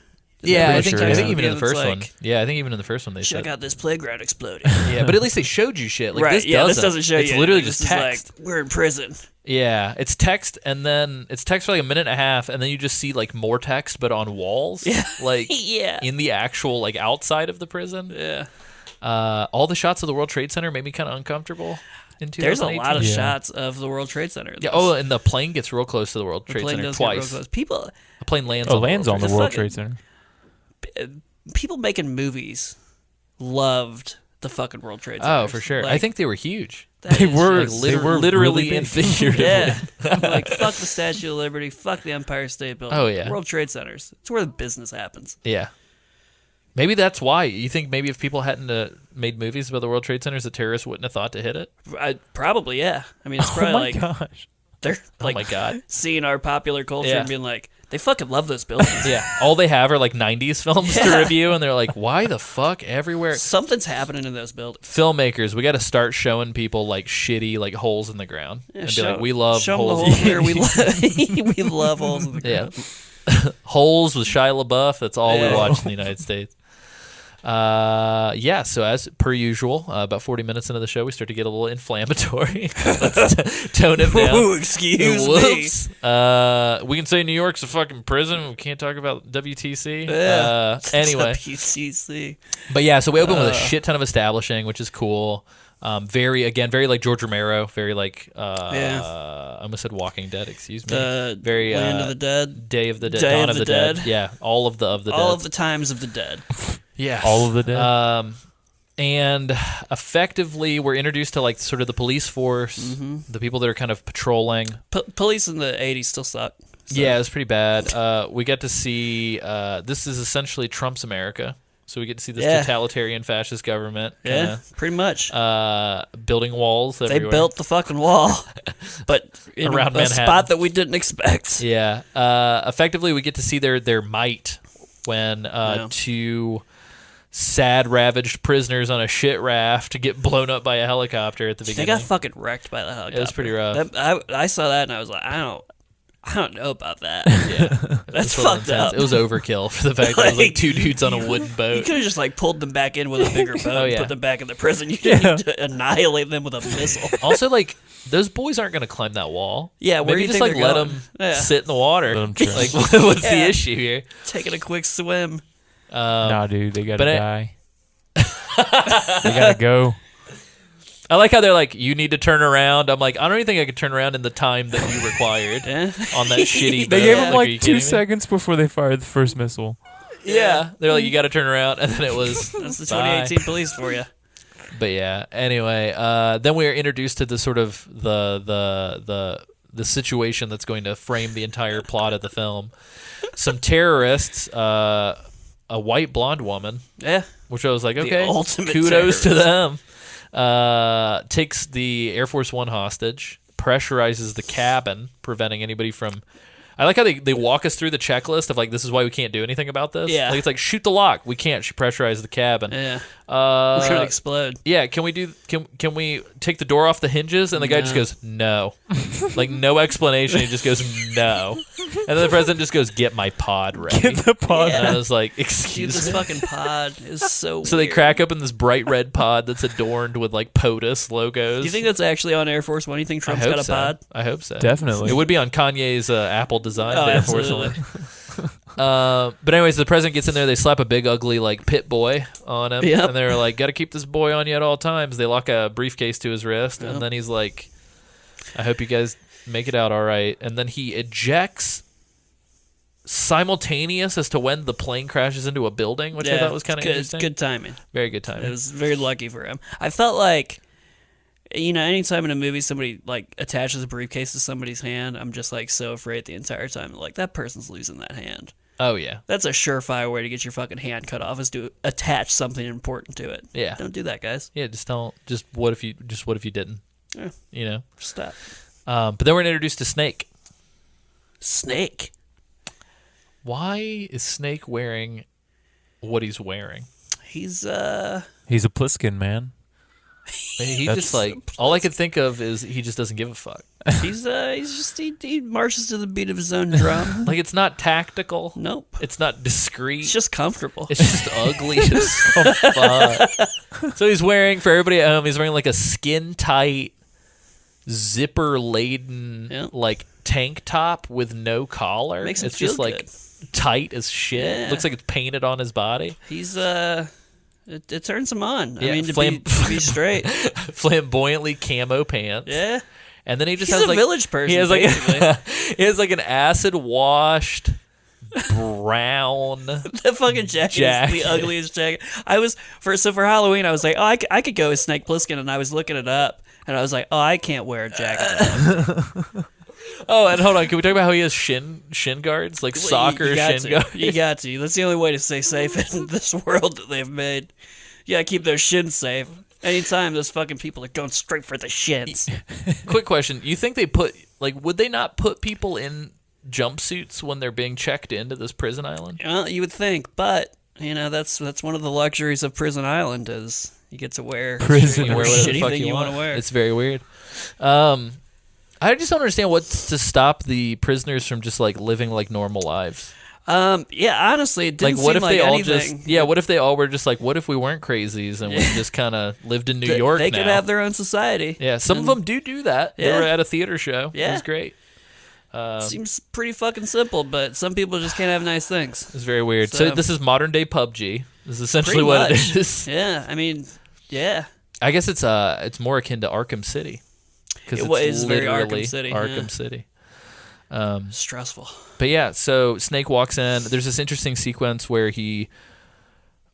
Yeah, I Pretty think sure, even in the It's first like, one. Yeah, I think even in the first one they check said. out this playground exploding. Yeah, but at least they showed you shit. Like right, this this doesn't show it's you. It's literally This just is text. like, we're in prison. Yeah, it's text, and then it's text for like a minute and a half, and then you just see like more text, but on walls. Yeah. Like Yeah. in the actual like outside of the prison. Yeah. All the shots of the World Trade Center made me kind of uncomfortable. In There's a 2018. lot of shots of the World Trade Center. Yeah, and the plane gets real close to the World Trade Center does get real twice. close. People The plane lands. lands on the World fucking- Trade Center. people making movies loved the fucking World Trade Center. Oh, for sure. Like, I think they were huge. that They is were- just- they were literally really big. and figuratively. Yeah. Like, fuck the Statue of Liberty, fuck the Empire State Building. Oh, yeah. World Trade Centers. It's where the business happens. Yeah. Maybe that's why. You think maybe if people hadn't made movies about the World Trade Centers, the terrorists wouldn't have thought to hit it? Probably, yeah. I mean, it's Oh probably my like gosh. they're like my God. seeing our popular culture Yeah. and being like, they fucking love those buildings. Yeah. All they have are like 90s films to Yeah. review, and they're like, why the fuck everywhere? Something's happening in those buildings. Filmmakers, we got to start showing people like shitty like holes in the ground. Yeah, and be like, we love show 'em holes. the holes here. We love, we love holes in the ground. Yeah. Holes with Shia LaBeouf. That's all Yeah. we watch in the United States. So as per usual, about 40 minutes into the show, we start to get a little inflammatory. Let's tone it down. Ooh, excuse me. Whoops. We can say New York's a fucking prison. We can't talk about WTC. Yeah. Anyway. WCC. But yeah, so we open with a shit ton of establishing, which is cool. Very like George Romero, very like I almost said Walking Dead, excuse me. Very Land of the Dead. Day of the Dead, Day Dawn of of the the Dead. Dead. Yeah, all of the Dead. All of the times of the dead. Yes. All of the dead. And effectively, we're introduced to like sort of the police force, the people that are kind of patrolling. Police in the 80s still suck. So. Yeah, it was pretty bad. We get to see this is essentially Trump's America. So we get to see this totalitarian fascist government. Yeah, pretty much. Building walls everywhere. They built the fucking wall, but in Around a Manhattan. spot that we didn't expect. Yeah. Effectively, we get to see their might when two sad, ravaged prisoners on a shit raft get blown up by a helicopter at the They beginning. got fucking wrecked by the helicopter. It was pretty rough. I saw that and I was like, I don't know about that. Yeah. That's It was fucked up. It was overkill for the fact that it was like Like, two dudes on a wooden You boat. could have just like pulled them back in with a bigger boat and yeah. put them back in the prison. You didn't need to annihilate them with a missile. Also, like, those boys aren't going to climb that wall. Yeah, where Maybe do you just think like they're let going? them Yeah. sit in the water. Let 'em try. Like, what's the Yeah. issue here? Taking a quick swim. Nah, dude, they gotta but die. They gotta go. I like how they're like, you need to turn around. I'm like, I don't even think I could turn around in the time that you required Yeah. on that shitty boat. They gave Like, him are you like kidding 2 me? seconds before they fired the first missile. Yeah. They're like, you got to turn around. And then it was, That's the bye. 2018 police for you. But yeah, anyway, then we are introduced to the sort of the situation that's going to frame the entire plot of the film. Some terrorists, a white blonde woman, Yeah. which I was like, okay, ultimate kudos to them. takes the Air Force One hostage, pressurizes the cabin, preventing anybody from... I like how they walk us through the checklist of like, this is why we can't do anything about this. Yeah. Like, it's like, shoot the lock. We can't pressurize the cabin. Yeah. We're trying to explode. Yeah, can we take the door off the hinges? And the guy just goes, no. Like, no explanation. He just goes, no. And then the president just goes, get my pod ready. Get the pod. And I was like, Dude, excuse this me. fucking pod is so So they weird. crack open this bright red pod that's adorned with like POTUS logos. Do you think that's actually on Air Force One? You think Trump's got a pod? I hope so. Definitely. It would be on Kanye's Apple design, absolutely. unfortunately. But anyways, the president gets in there. They slap a big, ugly, like pit boy on him, Yep. and they're like, "Got to keep this boy on you at all times." They lock a briefcase to his wrist, and then he's like, "I hope you guys make it out all right." And then he ejects simultaneous as to when the plane crashes into a building, which I thought was kind of interesting. Good timing. Very good timing. It was very lucky for him. I felt like, anytime in a movie somebody like attaches a briefcase to somebody's hand, I'm just like so afraid the entire time. Like, that person's losing that hand. Oh yeah, That's a surefire way to get your fucking hand cut off, is to attach something important to it. yeah, Don't do that, guys. yeah. Just don't. What if you didn't? Yeah. You know. Stop. But then we're introduced to Snake. Snake. Why is Snake wearing what he's wearing? He's He's a Pliskin, man. He just like, all I could think of is he just doesn't give a fuck. he marches to the beat of his own drum. Like, it's not tactical. Nope. It's not discreet. It's just comfortable. It's just ugly as fuck. So he's wearing, for everybody at home, he's wearing like a skin tight, zipper laden, like tank top with no collar. Makes him it's feel just like good. Tight as shit. Yeah. Looks like it's painted on his body. He's it turns him on. Yeah, I mean, to be straight. Flamboyantly camo pants. Yeah. And then he just He's has a like village person. he has like basically. he has like an acid washed brown. The fucking jacket is the ugliest jacket. For Halloween, I was like, oh, I could go with Snake Plissken, and I was looking it up, and I was like, oh, I can't wear a jacket. Oh, and hold on, can we talk about how he has shin guards, like soccer shin guards? You got to. That's the only way to stay safe in this world that they've made. You gotta keep those shins safe. Anytime those fucking people are going straight for the shins. Quick question: you think would they not put people in jumpsuits when they're being checked into this prison island? Well, you would think, but that's one of the luxuries of Prison Island is you get to wear anything you want to wear. It's very weird. I just don't understand what's to stop the prisoners from just like living like normal lives. Yeah, honestly, it didn't Like, what seem if like they all anything. what if they all were just like, what if we weren't crazies and we just kind of lived in New York They now? could have their own society. Yeah, some of them do that. They Yeah. were at a theater show. It Yeah. was great. Seems pretty fucking simple, but some people just can't have nice things. It's very weird. So So- this is modern day PUBG. This is essentially Pretty what much. it is. Yeah, I mean, yeah. I guess it's more akin to Arkham City. Because It it's is very literally Arkham City, Arkham yeah. City. Stressful. But yeah, so Snake walks in. There's this interesting sequence where he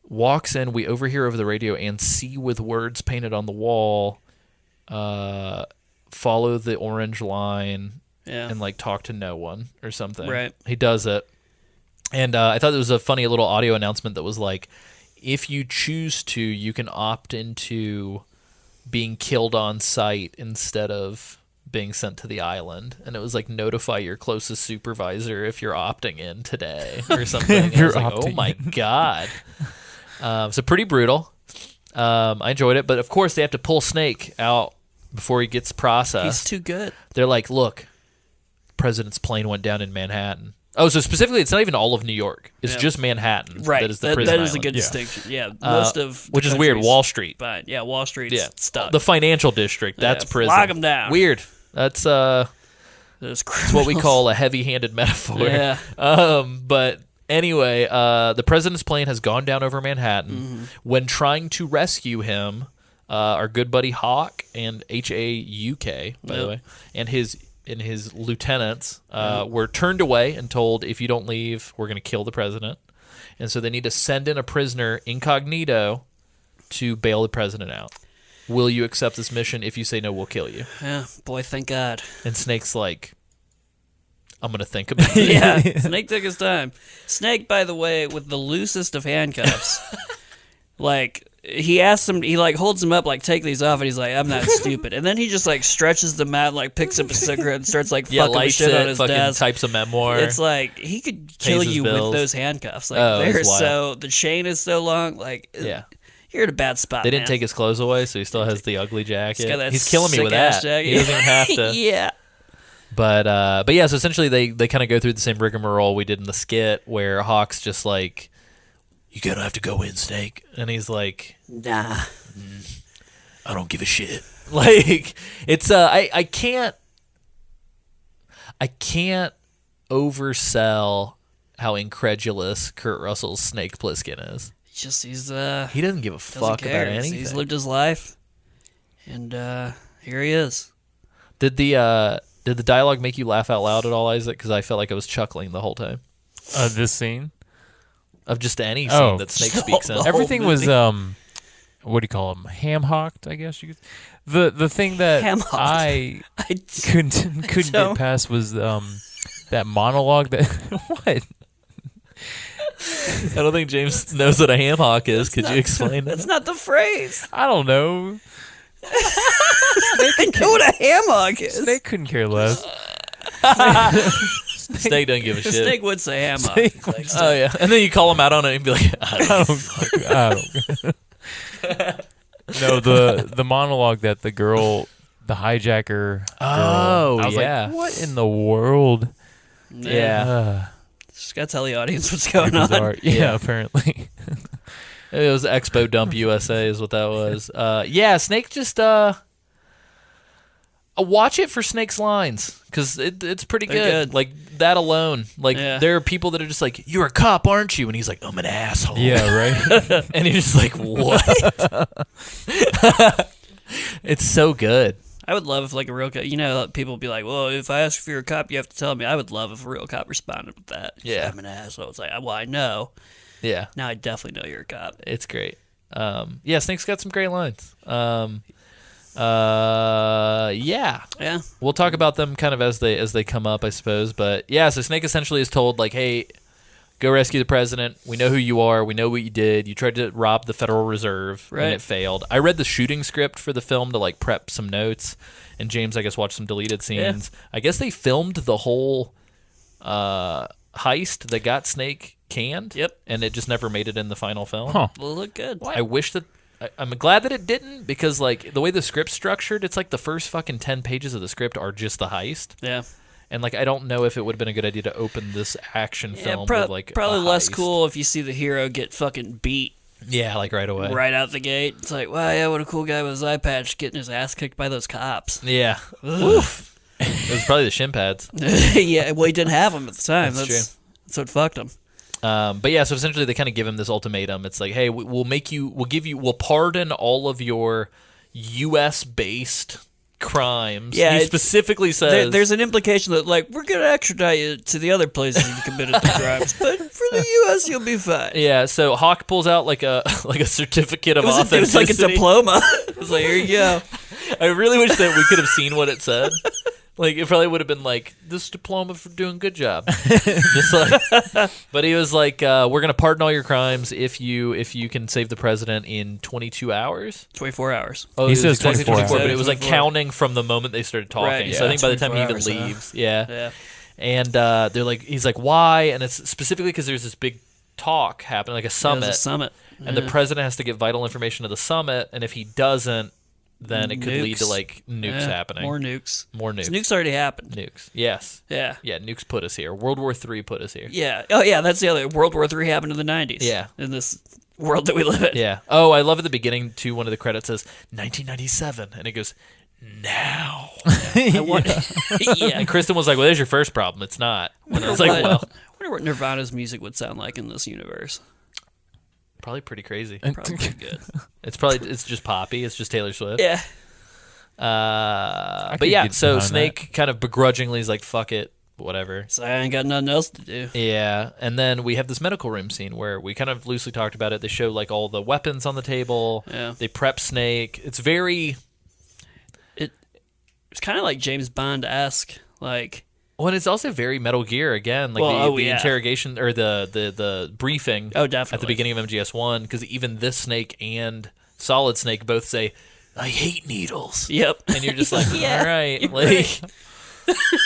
walks in. We overhear over the radio and see with words painted on the wall, follow the orange line Yeah. and like talk to no one or something. Right. He does it. And I thought there was a funny little audio announcement that was like, if you choose to, you can opt into being killed on site instead of being sent to the island. And it was like, notify your closest supervisor if you're opting in today or something. And I was like, oh my God. So pretty brutal. I enjoyed it. But of course, they have to pull Snake out before he gets processed. He's too good. They're like, look, president's plane went down in Manhattan. Oh, so specifically, it's not even all of New York. It's just Manhattan. Right. That is the prison that is a island. good distinction. Yeah. Most of the which is weird. country's Wall Street. fine. Yeah, Wall Street's Yeah. stuck. The financial district. That's Yeah, prison. lock 'em down. Weird. That's Those what we criminals. call a heavy-handed metaphor. Yeah. But anyway, the president's plane has gone down over Manhattan. Mm-hmm. When trying to rescue him, our good buddy Hawk and Hauk, by the way, and his lieutenants were turned away and told, if you don't leave, we're going to kill the president. And so they need to send in a prisoner incognito to bail the president out. Will you accept this mission? If you say no, we'll kill you. Yeah, boy, thank God. And Snake's like, I'm going to think about it. Yeah, Snake took his time. Snake, by the way, with the loosest of handcuffs. Like, he asks him, he like holds him up, like, take these off, and he's like, I'm not stupid. And then he just like stretches them out, and, like picks up a cigarette and starts like fucking lights shit it, on his fucking desk. types a memoir. It's like he could kill Pays his you with bills. those handcuffs. Like it's wild. the chain is so long. Like you're in a bad spot. They didn't man. take his clothes away, so he still has the ugly jacket. got that He's killing me with that. sick-ass jacket. He doesn't even have to. Yeah. But yeah, so essentially they kind of go through the same rigmarole we did in the skit, where Hawk's just like, "You gonna have to go in, Snake," and he's like, Nah. "I don't give a shit." Like it's I can't oversell how incredulous Kurt Russell's Snake Plissken is. He He doesn't give a fuck care. about anything. He's lived his life, and here he is. Did the dialogue make you laugh out loud at all, Isaac? Because I felt like I was chuckling the whole time. This scene Of just any scene that Snake speaks in. Everything was what do you call them? Ham-hocked, I guess you could. The thing that Ham-hocked. I couldn't get past was that monologue that what? I don't think James knows what a ham hock is. Could you explain that? That's not the phrase. I don't know. I know what a hammock is. Snake couldn't care less. Snake doesn't give a shit. Snake would say hammock. Snake Like, Oh yeah, and then you call him out on it and be like, I don't. No, the monologue that the hijacker. Oh, girl, I was yeah. like, what in the world? yeah. Just gotta tell the audience what's going Bizarre. on. Yeah, apparently. It was Expo Dump USA is what that was. Yeah, Snake just watch it for Snake's lines because it's pretty They're good. Like that alone. Like there are people that are just like, "You're a cop, aren't you?" And he's like, "I'm an asshole." Yeah, right. And you're just like, "What?" It's so good. I would love if like a real cop, people would be like, well, if I ask if you're a cop, you have to tell me. I would love if a real cop responded with that. Yeah. I'm an asshole. It's like, well, I know. Yeah. Now I definitely know you're a cop. It's great. Yeah, Snake's got some great lines. Yeah. Yeah. We'll talk about them kind of as they come up, I suppose. But yeah, so Snake essentially is told like, "Hey, go rescue the president. We know who you are. We know what you did. You tried to rob the Federal Reserve, and it failed." I read the shooting script for the film to like prep some notes, and James, I guess, watched some deleted scenes. Yeah. I guess they filmed the whole heist that got Snake canned. Yep. And it just never made it in the final film. Huh. Will look good. I wish that. I'm glad that it didn't, because like the way the script's structured, it's like the first fucking 10 pages of the script are just the heist. Yeah. And like I don't know if it would have been a good idea to open this action film with like probably a less heist. cool if you see the hero get fucking beat Yeah, like right away. right out the gate. It's like, wow, yeah, what a cool guy with his eye patch getting his ass kicked by those cops. Yeah. Oof. It was probably the shin pads. Yeah, well, he didn't have them at the time. That's true. That's what fucked him. But yeah, so essentially they kind of give him this ultimatum. It's like, hey, we'll pardon all of your U.S. based crimes. Yeah, he specifically says there's an implication that like we're gonna extradite you to the other places you've committed the crimes, but for the U.S. you'll be fine. Yeah, so Hawk pulls out like a certificate of authenticity. It was like a diploma. It was like, here you go. I really wish that we could have seen what it said. Like, it probably would have been like, this diploma for doing a good job. Just like, but he was like, we're going to pardon all your crimes if you can save the president in 22 hours. 24 hours. Oh, He says 24 hours. but it was like 24. counting from the moment they started talking. Right, So I yeah, think by the time he 24 even hours, leaves, yeah. Yeah. And they're like, he's like, why? And it's specifically because there's this big talk happening, like a summit. It was a summit. And the president has to get vital information to the summit, and if he doesn't, then it could lead to like nukes happening. More nukes. More nukes. Nukes already happened. Nukes. Yes. Yeah. Yeah, nukes put us here. World War III put us here. Yeah. Oh, yeah, that's the other. World War III happened in the 90s. Yeah. In this world that we live in. Yeah. Oh, I love at the beginning, too, one of the credits says 1997, and it goes, now. Yeah. And Kristen was like, well, there's your first problem. It's not. And I was like, well, I wonder what Nirvana's music would sound like in this universe. probably pretty crazy. Probably pretty good. It's just poppy. It's just Taylor Swift. Yeah. But could yeah, get so behind Snake kind of begrudgingly is like, fuck it, whatever. So I ain't got nothing else to do. Yeah, and then we have this medical room scene where we kind of loosely talked about it. They show like all the weapons on the table. Yeah. They prep Snake. It's very... It's kind of like James Bond-esque. Like, Well, and it's also very Metal Gear again, like the interrogation or the briefing. Oh, definitely. At the beginning of MGS1, because even this Snake and Solid Snake both say, "I hate needles." Yep. And you're just like, all right, like.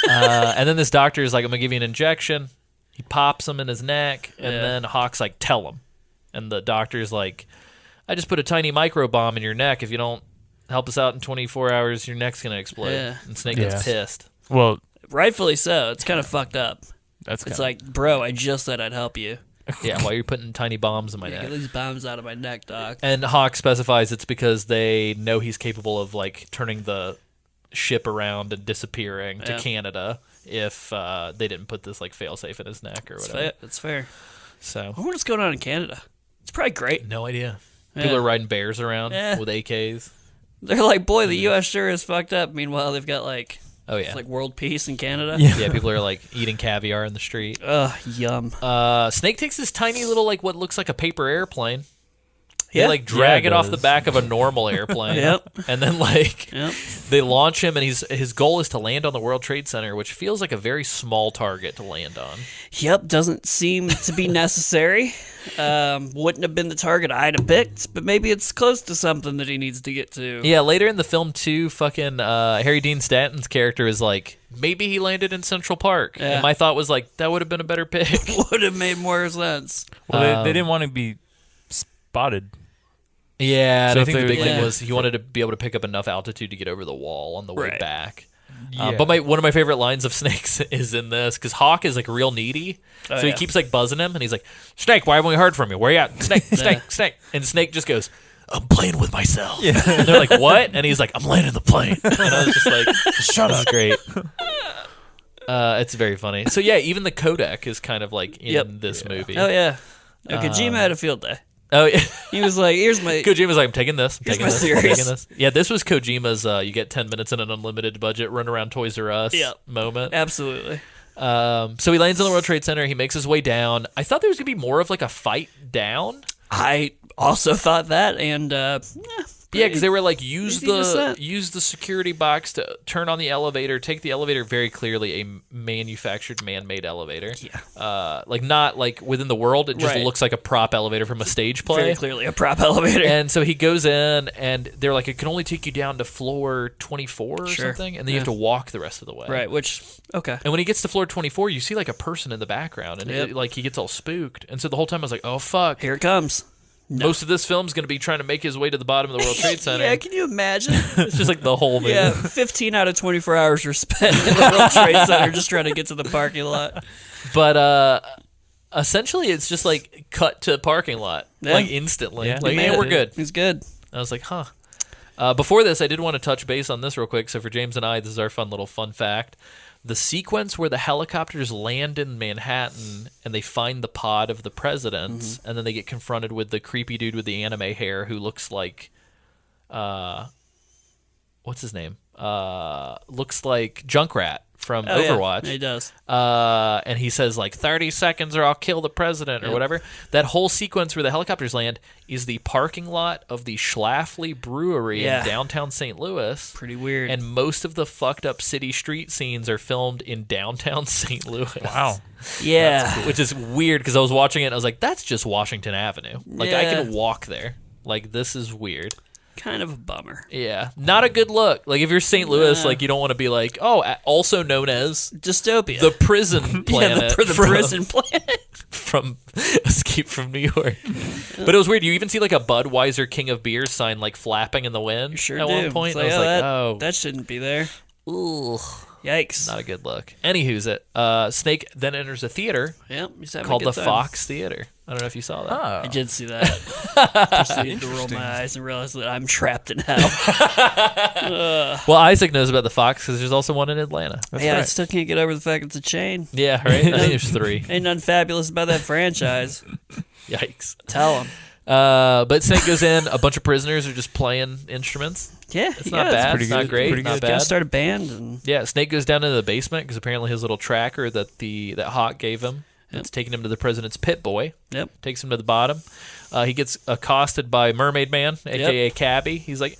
And then this doctor is like, "I'm gonna give you an injection." He pops him in his neck, and then Hawk's like, "Tell him." And the doctor's like, "I just put a tiny micro bomb in your neck. If you don't help us out in 24 hours, your neck's gonna explode." Yeah. And Snake gets pissed. Well, rightfully so. It's kind of fucked up. It's like, bro, I just said I'd help you. Yeah, while you're putting tiny bombs in my neck. Get these bombs out of my neck, doc. And Hawk specifies it's because they know he's capable of like turning the ship around and disappearing to Canada if they didn't put this like failsafe in his neck or whatever. That's fair. So I wonder what's going on in Canada. It's probably great. No idea. People are riding bears around with AKs. They're like, boy, the U.S. sure is fucked up. Meanwhile, they've got like, it's like world peace in Canada. Yeah, people are like eating caviar in the street. Ugh, yum. Snake takes this tiny little like what looks like a paper airplane. They like drag it off the back of a normal airplane. And then like they launch him, and his goal is to land on the World Trade Center, which feels like a very small target to land on. Yep, doesn't seem to be necessary. Wouldn't have been the target I'd have picked, but maybe it's close to something that he needs to get to. Yeah, later in the film too, fucking Harry Dean Stanton's character is like, maybe he landed in Central Park. And my thought was like, that would have been a better pick. Would have made more sense. Well, they didn't want to be spotted. Yeah, and I think the big thing was he wanted to be able to pick up enough altitude to get over the wall on the way back. But one of my favorite lines of Snake's is in this, because Hawk is like real needy, so he keeps like buzzing him, and he's like, "Snake, why haven't we heard from you? Where you at? Snake, Snake." And Snake just goes, "I'm playing with myself." And they're like, "What?" And he's like, "I'm landing the plane." And I was just like, "Shut up." Great. It's very funny. So yeah, even the codec is kind of like in this movie. Oh yeah. Kojima had a field day. Oh, yeah. He was like, "Here's my." Kojima's like, "I'm taking this. I'm taking this. Series. I'm taking this." Yeah, this was Kojima's. You get 10 minutes in an unlimited budget, run around Toys R Us moment. Absolutely. So he lands on the World Trade Center. He makes his way down. I thought there was gonna be more of like a fight down. I also thought that, and because they were like, use the security box to turn on the elevator. Take the elevator, very clearly a manufactured, man-made elevator. Yeah. Like not like within the world. It just looks like a prop elevator from a stage play. Very clearly a prop elevator. And so he goes in, and they're like, it can only take you down to floor 24 or something, and then you have to walk the rest of the way. Right. Which okay. And when he gets to floor 24, you see like a person in the background, and like he gets all spooked. And so the whole time I was like, oh fuck, here it comes. No. Most of this film's going to be trying to make his way to the bottom of the World Trade Center. Yeah, can you imagine? It's just like the whole movie. Yeah, 15 out of 24 hours were spent in the World Trade Center just trying to get to the parking lot. But essentially, it's just like cut to parking lot, like instantly. Yeah. Like, hey, we're good. He's good. I was like, huh. Before this, I did want to touch base on this real quick. So for James and I, this is our fun little fun fact. The sequence where the helicopters land in Manhattan and they find the pod of the president, and then they get confronted with the creepy dude with the anime hair who looks like, what's his name? Looks like Junkrat from Overwatch. Yeah, he does. And he says like 30 seconds or I'll kill the president or whatever. That whole sequence where the helicopters land is the parking lot of the Schlafly Brewery in downtown St. Louis. Pretty weird. And most of the fucked up city street scenes are filmed in downtown St. Louis. Wow. Yeah. Cool. Which is weird because I was watching it and I was like, that's just Washington Avenue. Like I can walk there. Like this is weird. Kind of a bummer. Yeah. Not a good look. Like if you're St. Louis, like you don't want to be like, oh, also known as Dystopia. the prison planet. the prison planet. From Escape from New York. But it was weird. You even see like a Budweiser King of Beers sign like flapping in the wind at one point. Like, I was like, oh. That shouldn't be there. Ooh. Yikes. Not a good look. Anywho's it. Snake then enters a theater called the Fox Theater. I don't know if you saw that. I did see that. Proceeded to roll my eyes and realize that I'm trapped in hell. Well, Isaac knows about the Fox because there's also one in Atlanta. That's right. I still can't get over the fact it's a chain. Yeah, right? I think there's 3. Ain't nothing fabulous about that franchise. Yikes. Tell him. But Snake goes in. A bunch of prisoners are just playing instruments. Yeah, it's not bad. It's not great. Not bad. Start a band. And yeah, Snake goes down into the basement because apparently his little tracker that Hawk gave him, it's taking him to the president's pit boy. Yep. Takes him to the bottom. He gets accosted by Mermaid Man, a.k.a. Cabby. He's like,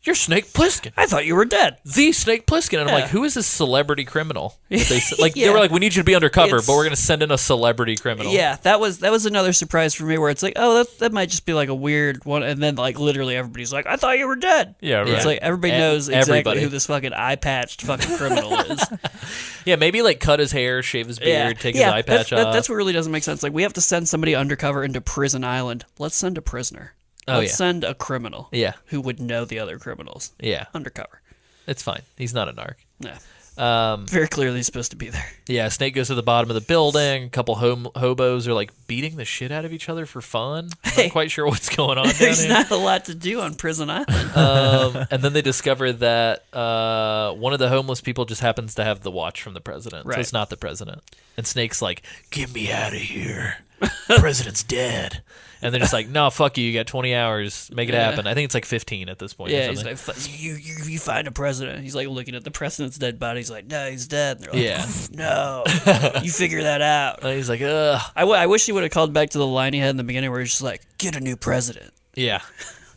you're Snake Plissken. I thought you were dead. The Snake Plissken. And I'm like, who is this celebrity criminal? They were like, we need you to be undercover, but we're going to send in a celebrity criminal. Yeah, that was another surprise for me where it's like, oh, that might just be like a weird one. And then like literally everybody's like, I thought you were dead. Yeah, right. It's like everybody knows exactly who this fucking eye-patched fucking criminal is. Yeah, maybe like cut his hair, shave his beard, take his eye patch off. That's what really doesn't make sense. Like we have to send somebody undercover into Prison Island. Let's send a prisoner. Let's send a criminal. Yeah. Who would know the other criminals. Yeah. Undercover. It's fine. He's not a narc. No. Very clearly supposed to be there. Yeah, Snake goes to the bottom of the building. A couple hobos are like beating the shit out of each other for fun. I'm not quite sure what's going on. There's not a lot to do on Prison Island. And then they discover that one of the homeless people just happens to have the watch from the president. Right. So it's not the president. And Snake's like, get me out of here. The president's dead. And they're just like, no, fuck you. You got 20 hours. Make it happen. I think it's like 15 at this point. Yeah, he's like, you find a president. He's like looking at the president's dead body. He's like, no, he's dead. And they're like, no, you figure that out. And he's like, ugh. I wish he would have called back to the line he had in the beginning where he's just like, get a new president. Yeah.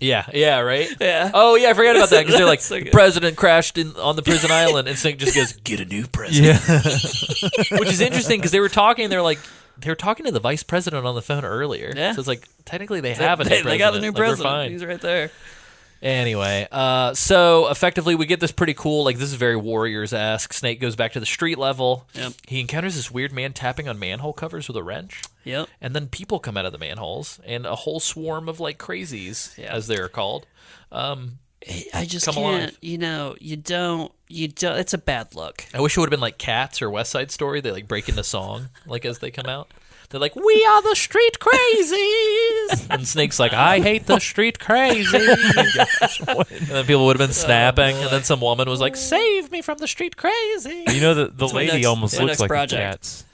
Yeah, right? Yeah. Oh, yeah, I forgot about that because they're like, So the president crashed on the prison island, and Snake just goes, get a new president. Yeah. Which is interesting because they were talking to the vice president on the phone earlier. Yeah. So it's like, technically they have a new president. They got the new Like, we're president. fine. He's right there. Anyway, so effectively we get this pretty cool, like this is very Warriors-esque. Snake goes back to the street level. Yep. He encounters this weird man tapping on manhole covers with a wrench. Yep. And then people come out of the manholes, and a whole swarm of like crazies, as they're called. I just Come can't, alive. you don't, it's a bad look. I wish it would have been like Cats or West Side Story. They like break into song like as they come out. They're like, we are the street crazies. And Snake's like, I hate the street crazies. And then people would have been snapping. And then some woman was like, save me from the street crazy. You know, the lady next- almost my looks next like project. a cat's.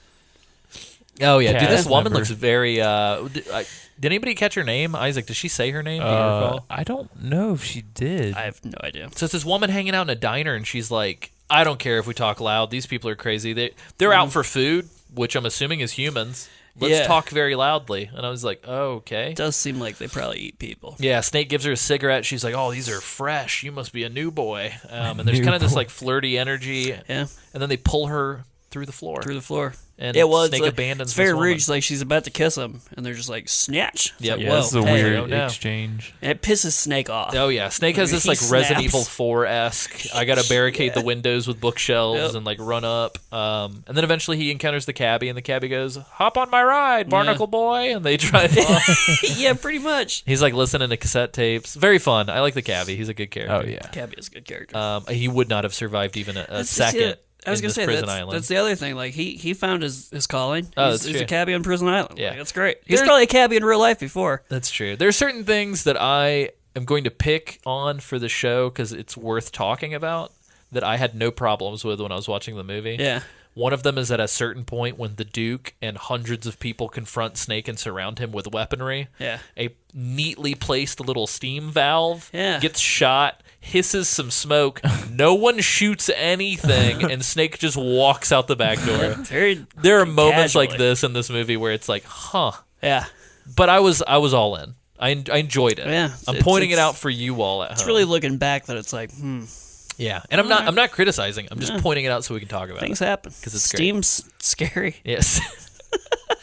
Oh, yeah. Dude, this Cat woman member. looks very... did anybody catch her name? Isaac, did she say her name? Do you recall? I don't know if she did. I have no idea. So it's this woman hanging out in a diner, and she's like, I don't care if we talk loud. These people are crazy. They're out for food, which I'm assuming is humans. Let's talk very loudly. And I was like, oh, okay. It does seem like they probably eat people. Yeah, Snake gives her a cigarette. She's like, oh, these are fresh. You must be a new boy. And there's kind of this like flirty energy. Yeah. And then they pull her through the floor. And Snake abandons It's very this woman. rude. It's like she's about to kiss him, and they're just like, snatch. It's Yep. like, Yeah, whoa, this is a hey. weird oh, no. exchange. And it pisses Snake off. Oh, yeah. Snake has this He like Resident snaps. Evil 4-esque. I got to barricade the windows with bookshelves and like run up. And then eventually he encounters the cabbie, and the cabbie goes, hop on my ride, Barnacle Boy. And they drive off. Yeah, pretty much. He's like listening to cassette tapes. Very fun. I like the cabbie. He's a good character. Oh, yeah. Cabby is a good character. He would not have survived even a That's- second. I was in gonna this say prison that's, island. that's the other thing. Like he found his calling. Oh, he's that's he's true. a cabbie on Prison Island. Yeah. Like, that's great. He's There's- probably a cabbie in real life before. That's true. There are certain things that I am going to pick on for the show because it's worth talking about that I had no problems with when I was watching the movie. Yeah. One of them is at a certain point when the Duke and hundreds of people confront Snake and surround him with weaponry. Yeah. A neatly placed little steam valve Yeah. gets shot, hisses some smoke. No one shoots anything, and Snake just walks out the back door. Very. There are moments like Casually. this in this movie where it's like, huh. Yeah. But I was all in. I enjoyed it. Yeah, I'm it's- pointing it it's- out for you all at home. It's really looking back that it's like, yeah, and I'm not criticizing. I'm just pointing it out so we can talk about things it. happen. 'Cause it's great. Steam's scary. Yes,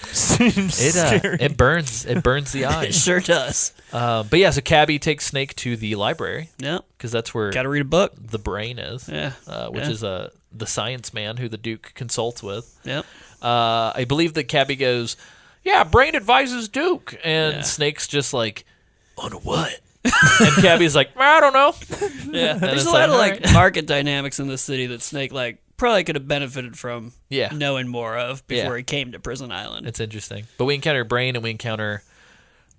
Seems scary. it burns the It eyes. sure does. But yeah, so Cabby takes Snake to the library Yep. because that's where Got to read a book. the brain is. Yeah. Which Yeah. is the science man who the Duke consults with. Yep. I believe that Cabby goes, yeah, Brain advises Duke. And Yeah. Snake's just like, on what? And Cabby's like, I don't know. Yeah. There's it's a lot of like, like alright. market dynamics in this city that Snake like probably could have benefited from Yeah. knowing more of before Yeah. he came to Prison Island. It's interesting. But we encounter Brain, and we encounter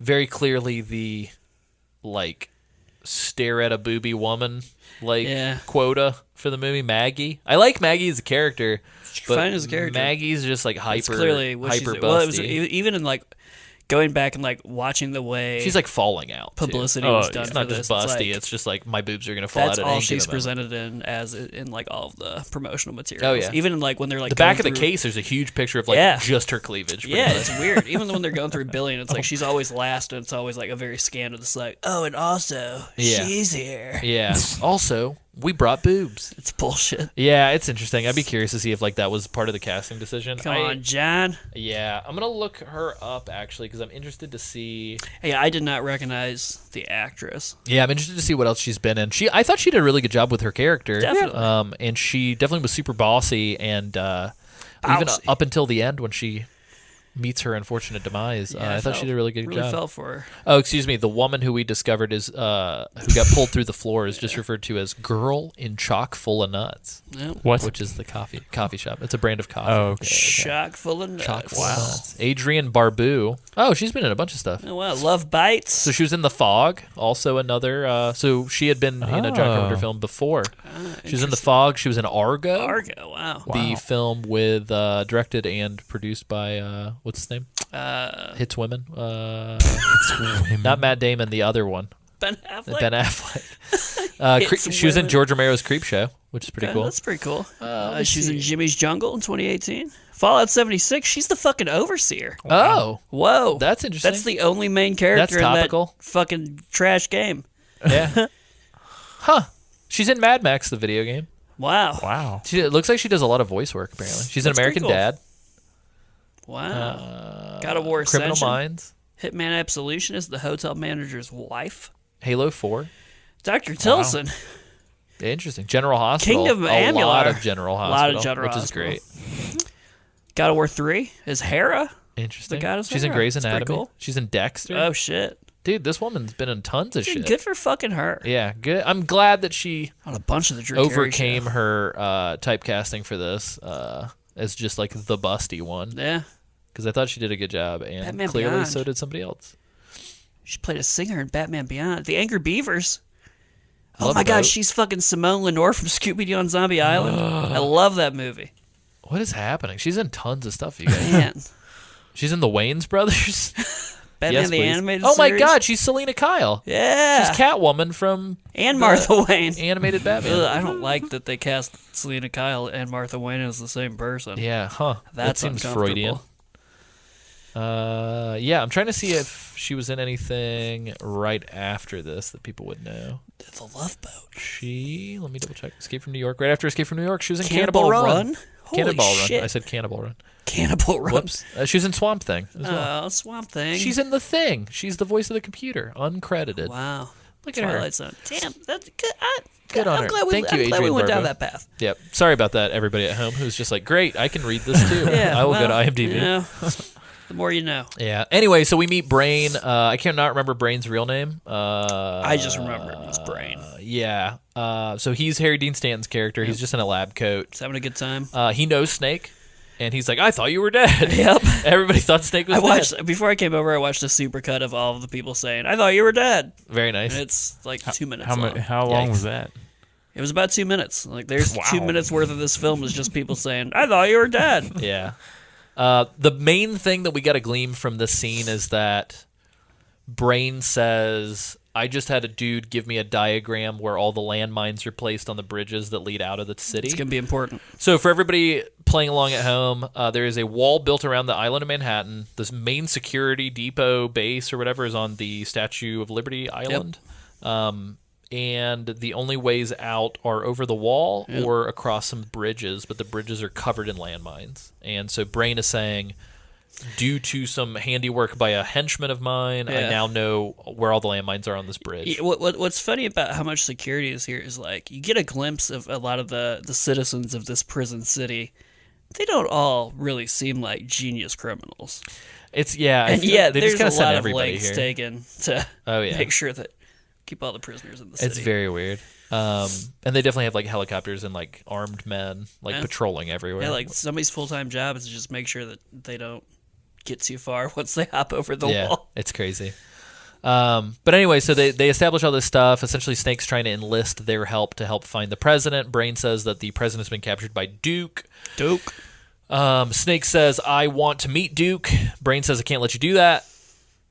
very clearly the, like, stare at a booby woman, like, Yeah. quota for the movie, Maggie. I like Maggie as a character, but fine as a character. Maggie's just, like, It's hyper, clearly what she's hyper well, it was busty. even in like going back and like watching the way she's like falling out. Publicity too. was done. It's for not just this. busty. Like, it's just like my boobs are gonna fall out. that's at all any she's given presented in like all of the promotional materials. Oh yeah. Even in like when they're like the back of going the through, case, there's a huge picture of like just her cleavage. Yeah, it's weird. Even when they're going through billing, it's like she's always last, and it's always like a very scandal. It's like, oh, and also she's here. Yeah. Also, we brought boobs. It's bullshit. Yeah, it's interesting. I'd be curious to see if like that was part of the casting decision. Come on, John. Yeah, I'm gonna look her up actually because I'm interested to see. Hey, I did not recognize the actress. Yeah, I'm interested to see what else she's been in. I thought she did a really good job with her character. Definitely. And she definitely was super bossy, and even up until the end when she meets her unfortunate demise, I thought she did a really good job. Really fell for her. Oh, excuse me. The woman who we discovered is who got pulled through the floor is just referred to as "girl in chock full of nuts." Yep. What? Which is the coffee shop. It's a brand of coffee. Oh, okay. Chock full of nuts. Chock full of nuts. Adrienne Barbeau. Oh, she's been in a bunch of stuff. Oh, wow. Love Bites. So she was in The Fog, also another. So she had been in a John Carpenter film before. She was in The Fog. She was in Argo. Wow. The film with directed and produced by what's his name? Hits Women. Not Matt Damon. The other one. Ben Affleck. Ben Affleck. She was in George Romero's Creep Show, which is pretty cool. That's pretty cool. She was in Jimmy's Jungle in 2018. Fallout 76. She's the fucking overseer. Oh, whoa, that's interesting. That's the only main character in that fucking trash game. Yeah. Huh. She's in Mad Max, the video game. Wow. It looks like she does a lot of voice work. Apparently, she's an American Dad. Wow. God of War Criminal Ascension. Minds. Hitman Absolutionist, the hotel manager's wife. Halo 4. Dr. Tilson. Interesting. General Hospital. Kingdom of A lot Amular. of General Hospital. Which Hospital. is great. God of War 3 is Hera. Interesting. The goddess She's in Hera. Grey's That's Anatomy. pretty cool. She's in Dexter. Oh, shit. Dude, this woman's been in tons of shit. Good for fucking her. Yeah, good. I'm glad that she on a bunch of the Drew Carey overcame show. her typecasting for this as just like the busty one. Yeah. Because I thought she did a good job, and Batman clearly Beyond. so did somebody else. She played a singer in Batman Beyond. The Angry Beavers. Oh Love my that. god, she's fucking Simone Lenore from Scooby-Doo on Zombie Island. I love that movie. What is happening? She's in tons of stuff, you guys. Man. She's in the Wayans Brothers. Batman Yes, the please. Animated Oh my Series. god, she's Selena Kyle. Yeah. She's Catwoman from And Martha Wayne. animated Batman. Ugh, I don't like that they cast Selena Kyle and Martha Wayne as the same person. Yeah, huh. That's that seems uncomfortable. Freudian. Yeah, I'm trying to see if she was in anything right after this that people would know. The Love Boat. Let me double check. Escape from New York. Right after Escape from New York, she was in Cannonball Cannonball Run? Holy Cannonball shit. Run. I said Cannonball Run. Cannibal Run. Whoops. She was in Swamp Thing as well. Oh, Swamp Thing. She's in The Thing. She's the voice of the computer, uncredited. Wow. Look at her. Twilight Zone. Damn, that's good. Good on I'm her. glad we, Thank you, I'm glad we Adrienne went down Barbeau. that path. Yep. Sorry about that, everybody at home who's just like, great, I can read this too. Yeah, I will go to well, IMDb. you know, the more you know. Yeah. Anyway, so we meet Brain. I cannot remember Brain's real name. I just remember it was Brain. Yeah. So he's Harry Dean Stanton's character. He's just in a lab coat. He's having a good time. He knows Snake, and he's like, I thought you were dead. Yep. Everybody thought Snake was dead. Before I came over, I watched a supercut of all of the people saying, I thought you were dead. Very nice. And it's like 2 minutes long. How long Yikes. was that? It was about 2 minutes. Like, there's Wow. 2 minutes worth of this film is just people saying, I thought you were dead. Yeah. The main thing that we got to glean from this scene is that Brain says, I just had a dude give me a diagram where all the landmines are placed on the bridges that lead out of the city. It's going to be important. So for everybody playing along at home, there is a wall built around the island of Manhattan. This main security depot base or whatever is on the Statue of Liberty Island. And the only ways out are over the wall or across some bridges, but the bridges are covered in landmines. And so Brain is saying, due to some handiwork by a henchman of mine, I now know where all the landmines are on this bridge. What's funny about how much security is here is like you get a glimpse of a lot of the citizens of this prison city. They don't all really seem like genius criminals. It's they And just there's kinda a send lot of everybody lengths here. taken to Oh, yeah. make sure that keep all the prisoners in the city. It's very weird. And they definitely have like helicopters and like armed men like patrolling everywhere. Yeah, like somebody's full-time job is to just make sure that they don't get too far once they hop over the wall. It's crazy. But anyway, so they establish all this stuff. Essentially, Snake's trying to enlist their help to help find the president. Brain says that the president's been captured by Duke. Duke. Snake says, I want to meet Duke. Brain says, I can't let you do that.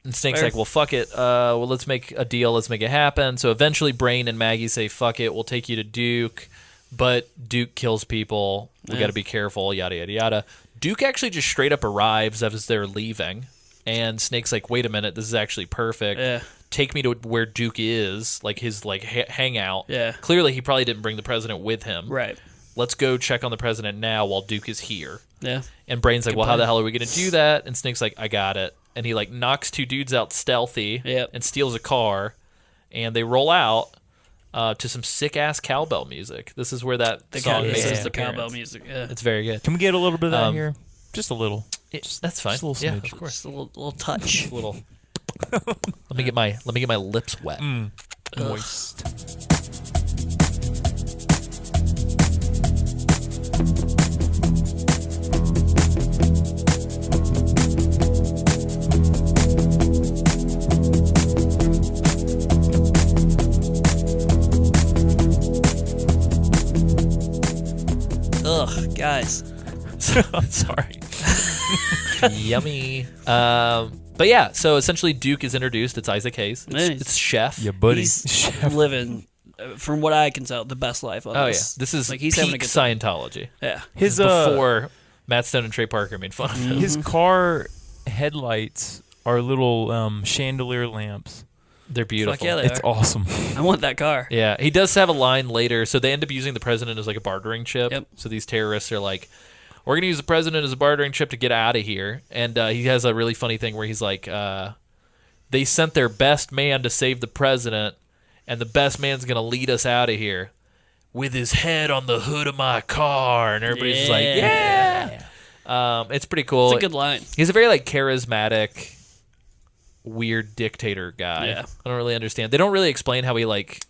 And Snake's like, well, fuck it. Well, let's make a deal. Let's make it happen. So eventually Brain and Maggie say, fuck it. We'll take you to Duke. But Duke kills people. We got to be careful, yada, yada, yada. Duke actually just straight up arrives as they're leaving. And Snake's like, wait a minute. This is actually perfect. Yeah. Take me to where Duke is, like his hangout. Yeah. Clearly, he probably didn't bring the president with him. Right. Let's go check on the president now while Duke is here. Yeah. And Brain's like, well, how the hell are we going to do that? And Snake's like, I got it. And he like knocks two dudes out stealthy and steals a car. And they roll out to some sick-ass cowbell music. This is where that song makes its appearance. The cowbell music, It's very good. Can we get a little bit of that here? Just a little. That's fine. Just a little smidge. Yeah, of course. Just a little touch. A little. Let me get my lips wet. Moist. Ugh, guys. Sorry. Yummy. But yeah, so essentially Duke is introduced. It's Isaac Hayes. It's Chef. Yeah, buddy. He's living, from what I can tell, the best life on this. Yeah. This is like he's peak having a good Scientology. Yeah. His before Matt Stone and Trey Parker made fun of him. His car headlights are little chandelier lamps. They're beautiful. Fuck yeah, they It's are. awesome. I want that car. Yeah, he does have a line later. So they end up using the president as like a bartering chip. Yep. So these terrorists are like, we're going to use the president as a bartering chip to get out of here. And he has a really funny thing where he's like, they sent their best man to save the president, and the best man's going to lead us out of here with his head on the hood of my car. And everybody's just like, yeah. It's pretty cool. It's a good line. He's a very like charismatic, weird dictator guy. Yeah. I don't really understand. They don't really explain how he like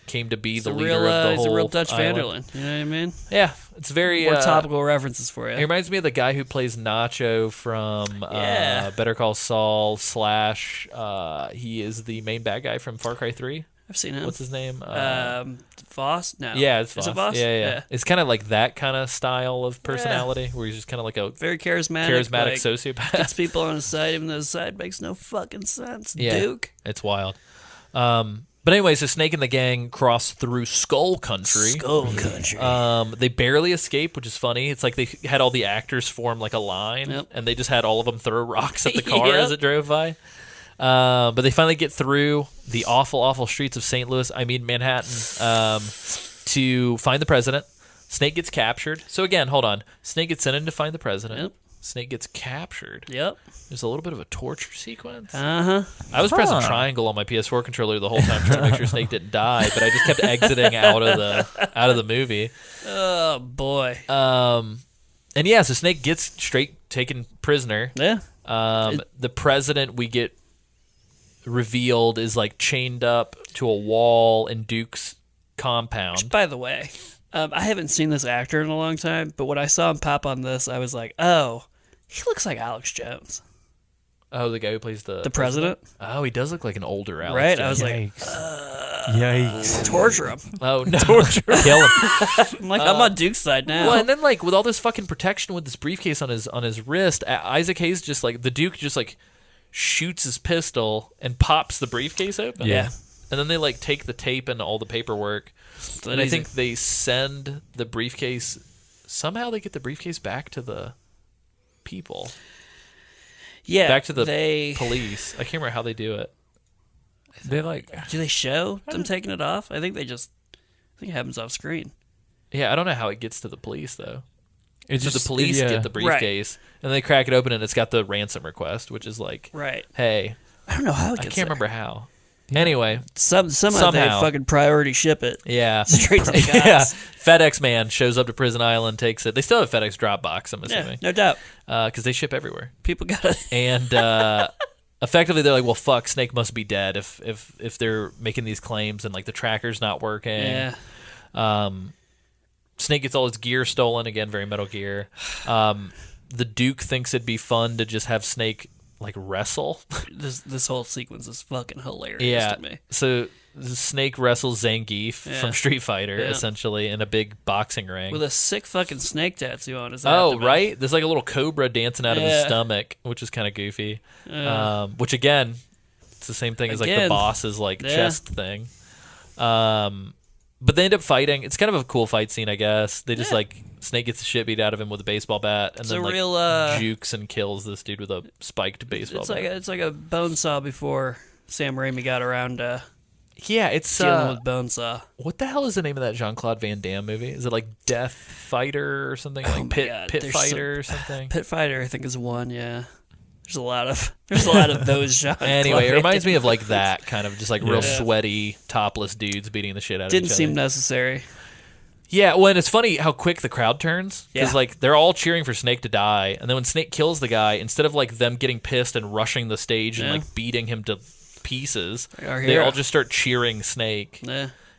came to be the leader of the whole He's a real Dutch island. Vanderland. You know what I mean? Yeah, it's very More topical references for He you. reminds me of the guy who plays Nacho from Better Call Saul / he is the main bad guy from Far Cry 3. I've seen him. What's his name? Voss? No. Yeah, it's Voss. Is it Voss? Yeah. It's kind of like that kind of style of personality where he's just kind of like a very charismatic like, sociopath. Gets people on his side even though his side makes no fucking sense. Duke. It's wild. But anyway, so Snake and the gang cross through Skull Country. They barely escape, which is funny. It's like they had all the actors form like a line, and they just had all of them throw rocks at the car as it drove by. But they finally get through the awful, awful streets of St. Louis, Manhattan, to find the president. Snake gets captured. So again, hold on. Snake gets sent in to find the president. Yep. Snake gets captured. Yep. There's a little bit of a torture sequence. Uh-huh. I was pressing triangle on my PS4 controller the whole time trying to make sure Snake didn't die, but I just kept exiting out of the movie. Oh boy. And yeah, so Snake gets straight taken prisoner. Yeah. The president we get revealed is like chained up to a wall in Duke's compound. Which, by the way, I haven't seen this actor in a long time, but when I saw him pop on this, I was like, oh, he looks like Alex Jones. Oh, the guy who plays the president? Oh, he does look like an older Alex Right? Jones. I was like, Yikes. torture him. Oh, no. Torture. Kill him. I'm like, I'm on Duke's side now. Well, and then like with all this fucking protection with this briefcase on his wrist, Isaac Hayes just like the Duke just like shoots his pistol and pops the briefcase open. Yeah. And then they like take the tape and all the paperwork. And I think they send the briefcase. Somehow they get the briefcase back to the people. Yeah. Back to the police. I can't remember how they do it. They like. Do they show them taking it off? I think it happens off screen. Yeah, I don't know how it gets to the police though. It's so just the police get the briefcase and they crack it open and it's got the ransom request, which is like, hey, I don't know how it I gets can't remember how. Anyway, somehow they fucking priority ship it. Yeah, straight to the cops. Yeah, FedEx man shows up to Prison Island, takes it. They still have FedEx Dropbox, I'm assuming. Yeah, no doubt. Because they ship everywhere. People got it. And effectively, they're like, well, fuck, Snake must be dead if they're making these claims and like the tracker's not working. Yeah. Snake gets all his gear stolen again, very Metal Gear. The Duke thinks it'd be fun to just have Snake like wrestle. This whole sequence is fucking hilarious to me. So Snake wrestles Zangief from Street Fighter, essentially, in a big boxing ring. With a sick fucking snake tattoo on his abdomen. Right? There's like a little cobra dancing out of his stomach, which is kind of goofy. Which, again, it's the same thing as like the boss's like chest thing. But they end up fighting. It's kind of a cool fight scene, I guess. They just like Snake gets the shit beat out of him with a baseball bat, and then like jukes and kills this dude with a spiked baseball bat. It's like a bone saw before Sam Raimi got around. It's dealing with Bonesaw. What the hell is the name of that Jean-Claude Van Damme movie? Is it like Death Fighter or something? Like Pit Fighter or something? Pit Fighter, I think, is one. Yeah, there's a lot of those Jean-Claude. Anyway, it reminds me of like that kind of just like real sweaty, topless dudes beating the shit out of each other. Didn't seem necessary. Yeah, well, and it's funny how quick the crowd turns because like they're all cheering for Snake to die, and then when Snake kills the guy, instead of like them getting pissed and rushing the stage and like beating him to pieces, they all just start cheering Snake.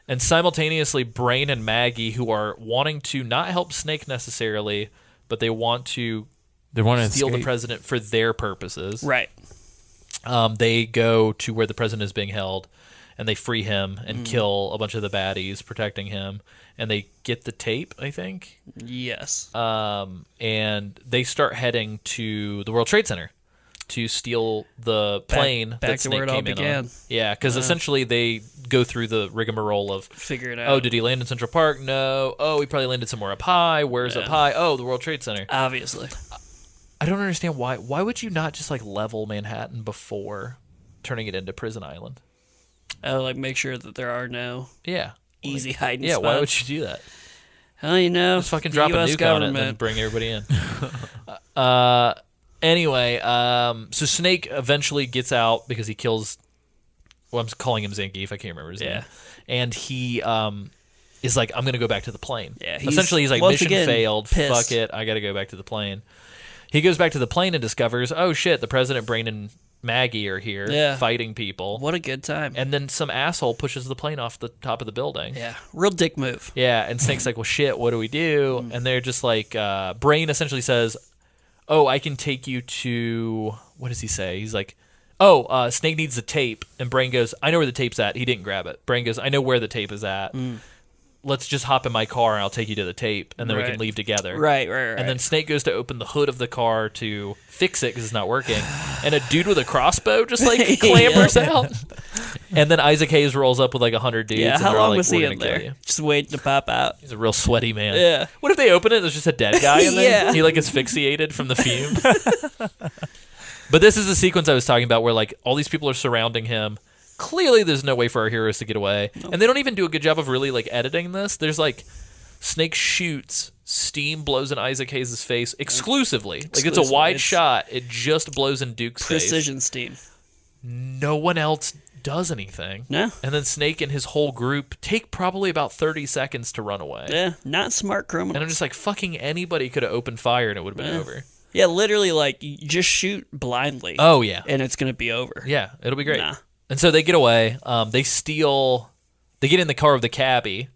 And simultaneously Brain and Maggie, who are wanting to not help Snake necessarily, but they want to steal the president for their purposes, right? They go to where the president is being held and they free him and kill a bunch of the baddies protecting him, and they get the tape, I think. Yes. And they start heading to the World Trade Center to steal the plane back that to Snake where it all came in began. on. Yeah, because essentially they go through the rigmarole of figure it out. Oh, did he land in Central Park? No. Oh, he probably landed somewhere up high. Where's up high? Oh, the World Trade Center. Obviously. I don't understand why. Why would you not just like level Manhattan before turning it into Prison Island? Like make sure that there are no easy hiding spots. Yeah, why would you do that? Well, you know, just fucking drop a nuke on it and then bring everybody in. Anyway, so Snake eventually gets out because he kills. Well, I'm calling him Zangief. I can't remember his name. And he is like, I'm gonna go back to the plane. Yeah. Essentially, he's like, mission failed. Pissed. Fuck it. I gotta go back to the plane. He goes back to the plane and discovers, oh shit, the president, Brain, and Maggie are here fighting people. What a good time. And then some asshole pushes the plane off the top of the building. Yeah. Real dick move. Yeah. And Snake's like, well, shit, what do we do? And they're just like, Brain essentially says, oh, I can take you to, what does he say? He's like, oh, Snake needs the tape. And Brain goes, I know where the tape's at. He didn't grab it. Brain goes, I know where the tape is at. Let's just hop in my car and I'll take you to the tape, and then we can leave together. Right. And then Snake goes to open the hood of the car to fix it because it's not working, and a dude with a crossbow just like clambers out. And then Isaac Hayes rolls up with like 100 dudes. Yeah, how long was he in there? Just waiting to pop out. He's a real sweaty man. Yeah. What if they open it? There's just a dead guy in there. He like asphyxiated from the fume. But this is the sequence I was talking about where like all these people are surrounding him. Clearly, there's no way for our heroes to get away. Nope. And they don't even do a good job of really, like, editing this. There's, like, Snake shoots, steam blows in Isaac Hayes' face exclusively. Like, it's a wide shot. It just blows in Duke's precision steam. No one else does anything. No. And then Snake and his whole group take probably about 30 seconds to run away. Yeah, not smart criminals. And I'm just like, fucking anybody could have opened fire and it would have been over. Yeah, literally, like, you just shoot blindly. Oh, yeah. And it's going to be over. Yeah, it'll be great. Nah. And so they get away. They get in the car of the cabbie.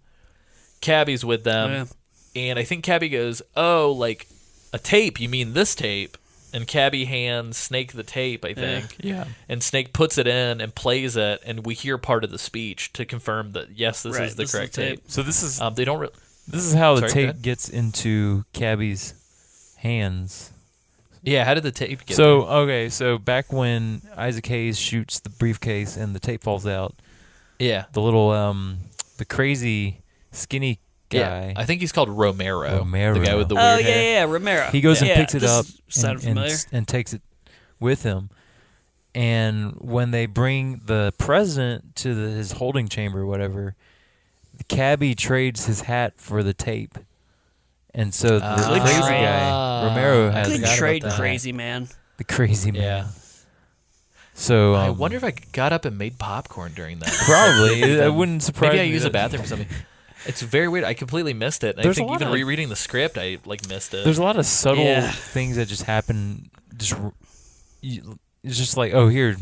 Cabbie's with them. And I think Cabbie goes, oh, like a tape. You mean this tape? And Cabbie hands Snake the tape, I think. Yeah. And Snake puts it in and plays it. And we hear part of the speech to confirm that, yes, this is the correct tape. So this is they don't. This is how the tape gets into Cabbie's hands. Yeah, how did the tape get there? Okay, so back when Isaac Hayes shoots the briefcase and the tape falls out, the little, the crazy skinny guy. Yeah, I think he's called Romero. The guy with the weird hair. Yeah, Romero. He goes and picks it up and takes it with him. And when they bring the president to his holding chamber or whatever, the cabbie trades his hat for the tape. And so the crazy guy, Romero, has good trade, crazy man. The crazy man. Yeah. So I wonder if I got up and made popcorn during that. Probably. It wouldn't surprise me. Maybe I used the bathroom or something. It's very weird. I completely missed it. And I think even rereading the script, I like missed it. There's a lot of subtle things that just happen. It's just like, oh, here,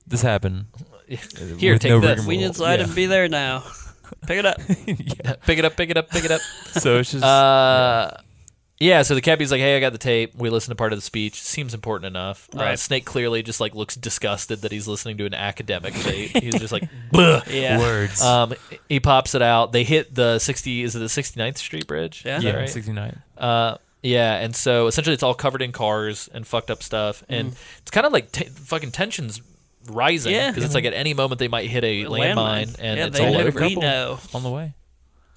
this happened. Here, take this. We need slide and be there now. Pick it up. Pick it up, pick it up, pick it up. So it's just... Yeah, so the cabbie's like, hey, I got the tape. We listened to part of the speech. Seems important enough. Right. Snake clearly just like looks disgusted that he's listening to an academic tape. He's just like, bleh. Yeah. Words. He pops it out. They hit the 69th Street Bridge? Yeah. Yeah, Right? 69. Yeah, and so essentially it's all covered in cars and fucked up stuff. And it's kind of like fucking tensions rising. Yeah. Because it's like at any moment they might hit a landmine. And it's all over. We know On the way.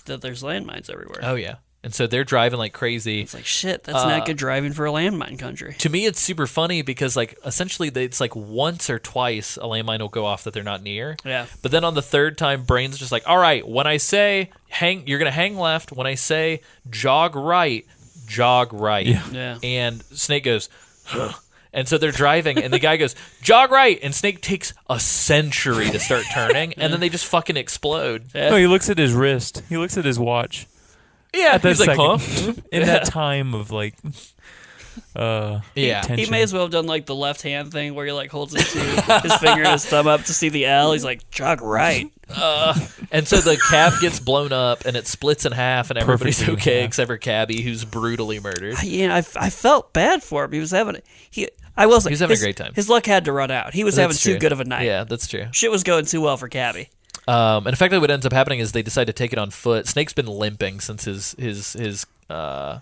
that there's landmines everywhere. Oh, yeah. And so they're driving like crazy. It's like, shit, that's not good driving for a landmine country. To me, it's super funny because, like, essentially, it's like once or twice a landmine will go off that they're not near. Yeah. But then on the third time, Brain's just like, all right, when I say you're going to hang left. When I say jog right, jog right. Yeah. And Snake goes, huh. And so they're driving, and the guy goes, jog right. And Snake takes a century to start turning, and then they just fucking explode. Yeah. No, he looks at his wrist. He looks at his watch. Yeah, At that he's like, huh? second. In that time of like, Yeah. tension. He may as well have done like the left hand thing where he like holds his finger and his thumb up to see the L. He's like, jog right. And so the cab gets blown up, and it splits in half, and everybody's Perfectly in okay half. except for Cabby, who's brutally murdered. Yeah, I felt bad for him. He was having I will say, He was having a great time. His luck had to run out. He was having That's too true. good of a night. Yeah, that's true. Shit was going too well for Cabby. And effectively, what ends up happening is they decide to take it on foot. Snake's been limping since his Prison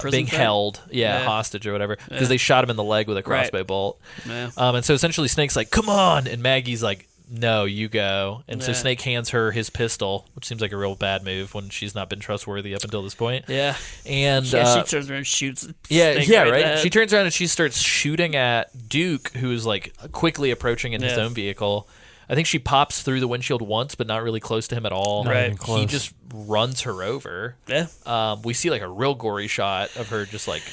being thing? held, Yeah. hostage or whatever, because they shot him in the leg with a crossbow bolt. Yeah. And so essentially, Snake's like, "Come on," and Maggie's like, "No, you go." And so Yeah. Snake hands her his pistol, which seems like a real bad move when she's not been trustworthy up until this point. Yeah. And Yeah, she turns around and shoots. Snake yeah, right in the right. head. She turns around and she starts shooting at Duke, who is like quickly approaching in his Yeah. own vehicle. I think she pops through the windshield once, but not really close to him at all. Not even He close. just runs her over. Yeah. We see like a real gory shot of her just like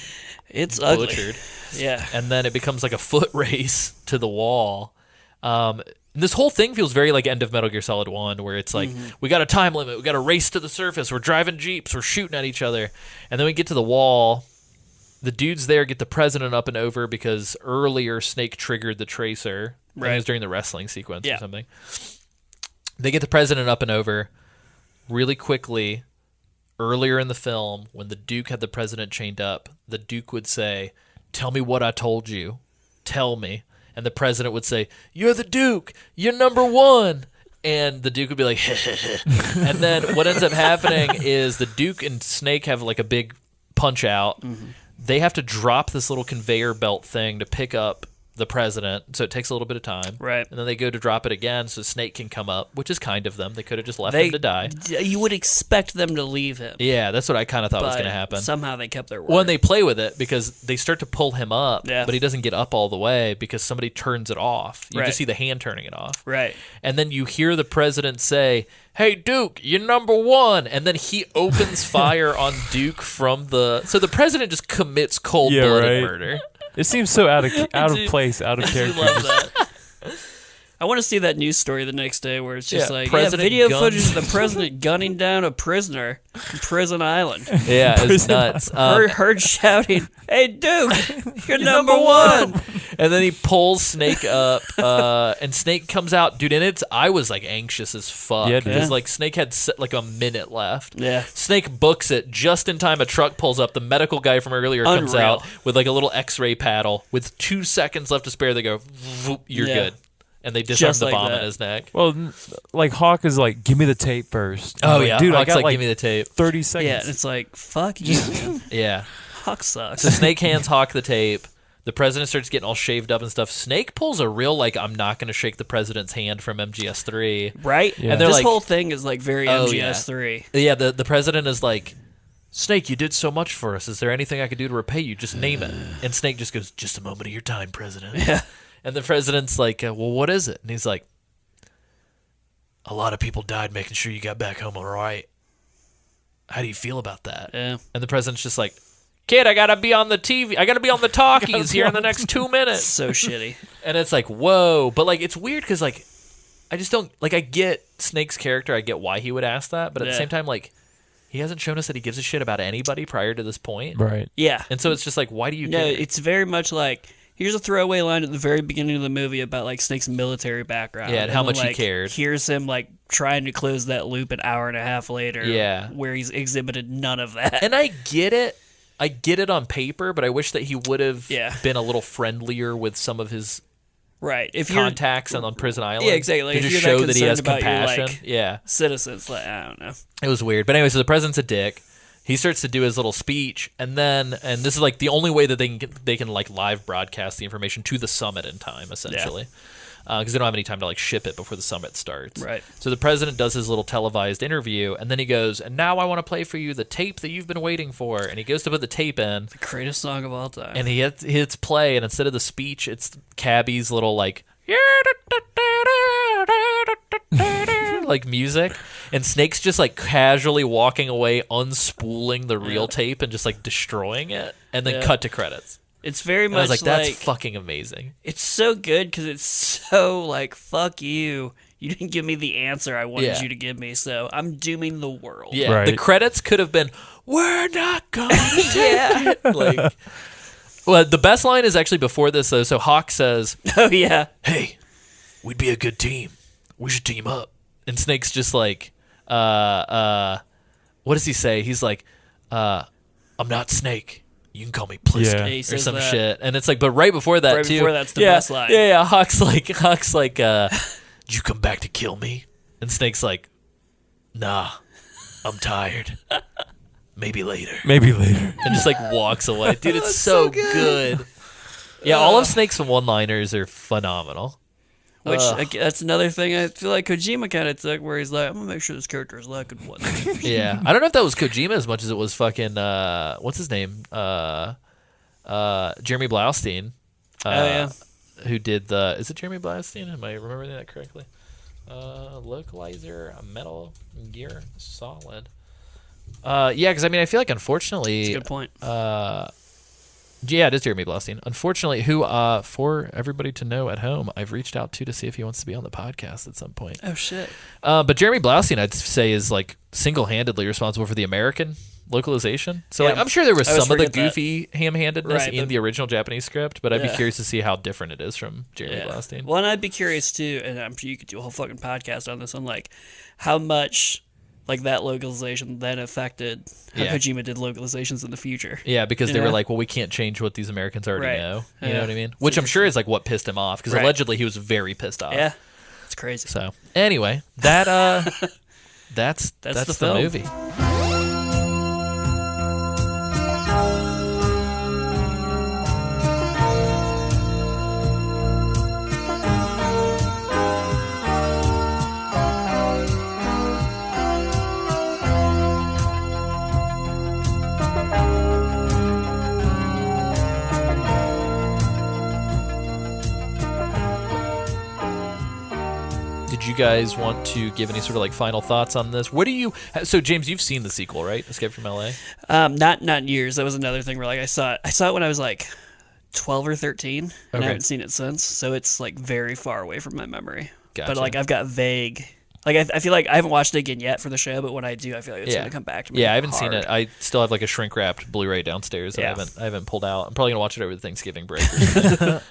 It's ugly. butchered, Yeah. and then it becomes like a foot race to the wall. This whole thing feels very like end of Metal Gear Solid 1, where it's like, we got a time limit, we got to race to the surface, we're driving Jeeps, we're shooting at each other. And then we get to the wall. The dudes there get the president up and over because earlier Snake triggered the tracer. Right. It was during the wrestling sequence or something. They get the president up and over really quickly. Earlier in the film, when the Duke had the president chained up, the Duke would say, "Tell me what I told you. Tell me." And the president would say, "You're the Duke. You're number one." And the Duke would be like, and then what ends up happening is the Duke and Snake have like a big punch out. Mm-hmm. They have to drop this little conveyor belt thing to pick up the president, so it takes a little bit of time. Right. And then they go to drop it again so Snake can come up, which is kind of them. They could have just left him to die. You would expect them to leave him. Yeah, that's what I kind of thought was going to but happen. Somehow they kept their word. Well, and they play with it because they start to pull him up, Yeah. but he doesn't get up all the way because somebody turns it off. You Right. just see the hand turning it off. Right. And then you hear the president say, "Hey, Duke, you're number one." And then he opens fire on Duke from the... So the president just commits cold-blooded murder. It seems so out of do- place, out of I do character. love that. I want to see that news story the next day where it's just President video guns. footage of the president gunning down a prisoner in Prison Island. Yeah, it's Prison nuts. Heard shouting, "Hey, Duke, you're number one." And then he pulls Snake up, and Snake comes out, dude. And I was like anxious as fuck Yeah, dude. because like Snake had like a minute left. Yeah. Snake books it just in time. A truck pulls up. The medical guy from earlier comes Unreal. out with like a little X-ray paddle. With 2 seconds left to spare, they go, "Voop, "You're Yeah. good," and they disarm Just the like bomb that. in his neck. Well, like Hawk is like, "Give me the tape first." I'm Oh like, yeah, dude, I Hawk's got like, like "Give me the tape." 30 seconds. Yeah, and it's like, fuck you, man. Yeah. Hawk sucks. So Snake hands Hawk the tape. The president starts getting all shaved up and stuff. Snake pulls a real like, "I'm not going to shake the president's hand" from MGS3. Right? Yeah. And they're this like, whole thing is like very Oh, MGS3. Yeah, the president is like, "Snake, you did so much for us. Is there anything I could do to repay you? Just name it." And Snake just goes, "Just a moment of your time, President." Yeah. And the president's like, "Well, what is it?" And he's like, "A lot of people died making sure you got back home all right. How do you feel about that?" Yeah. And the president's just like, "Kid, I gotta be on the TV. I gotta be on the talkies here in the next 2 minutes." So shitty. And it's like, whoa. But like, it's weird because like, I just don't like. I get Snake's character. I get why he would ask that. But at the Yeah. same time, like, he hasn't shown us that he gives a shit about anybody prior to this point. Right. Yeah. And so it's just like, why do you No, care? it's very much like, here's a throwaway line at the very beginning of the movie about like Snake's military background. Yeah, and how then, much he like, cared. Here's him like trying to close that loop an hour and a half later. Yeah. Where he's exhibited none of that. And I get it. I get it on paper, but I wish that he would have Yeah. been a little friendlier with some of his Right. If contacts on Prison Island. Yeah, exactly. Like, to if just you're show that he has concerned about your, compassion. Yeah. citizens, like, I don't know. It was weird. But anyway, so the president's a dick. He starts to do his little speech, and this is like the only way that they can like live broadcast the information to the summit in time, essentially, because they don't have any time to like ship it before the summit starts. Right. So the president does his little televised interview, and then he goes, "And now I want to play for you the tape that you've been waiting for." And he goes to put the tape in, The greatest song of all time. and he hits play, and instead of the speech, it's Cabby's little like like music, and Snake's just like casually walking away, unspooling the real tape and just like destroying it, and then cut to credits. It's very And much I was like, that's fucking amazing. It's so good because it's so like, fuck you. You didn't give me the answer I wanted you to give me, so I'm dooming the world. Yeah, Right. the credits could have been, "We're not gonna take it." Like, well, the best line is actually before this though. So Hawk says, Oh, yeah. "Hey, we'd be a good team. We should team up." And Snake's just like, what does he say? He's like, "I'm not Snake. You can call me Plisk," Yeah. He or says some that. shit. And it's like, but right before that Right too. before that's the yeah, best line. Yeah. Hawk's like, "Did you come back to kill me?" And Snake's like, "Nah, I'm tired. Maybe later." Maybe later. And just like walks away. Dude, it's so good. Yeah, all of Snake's one-liners are phenomenal. Which, that's another thing I feel like Kojima kind of took, where he's like, I'm going to make sure this character is like good one. Yeah. I don't know if that was Kojima as much as it was fucking, what's his name? Jeremy Blaustein. Who did is it Jeremy Blaustein? Am I remembering that correctly? Localizer, Metal Gear Solid. Yeah, because I mean, I feel like unfortunately, That's a good point. yeah, it is Jeremy Blaustein. Unfortunately, who for everybody to know at home, I've reached out to see if he wants to be on the podcast at some point. Oh shit! But Jeremy Blaustein, I'd say, is like single-handedly responsible for the American localization. So like, I'm sure there was some of the goofy ham-handedness in the original Japanese script, but I'd be curious to see how different it is from Jeremy Blaustein. Well, and I'd be curious too, and I'm sure you could do a whole fucking podcast on this one, like how much like that localization then affected how Kojima did localizations in the future. Yeah, because they were like, well, we can't change what these Americans already know. You know what I mean? Which I'm sure is like what pissed him off, because allegedly he was very pissed off. Yeah, it's crazy. So anyway, that that's the movie. Did you guys want to give any sort of like final thoughts on this? What do you? So James, you've seen the sequel, right? Escape from L.A. Not in years. That was another thing where like I saw it when I was like 12 or 13, and I haven't seen it since. So it's like very far away from my memory. Gotcha. But like I've got vague. Like I feel like I haven't watched it again yet for the show, but when I do, I feel like it's gonna come back to me. Yeah, I haven't seen it. I still have like a shrink wrapped Blu-ray downstairs that I haven't pulled out. I'm probably gonna watch it over the Thanksgiving break.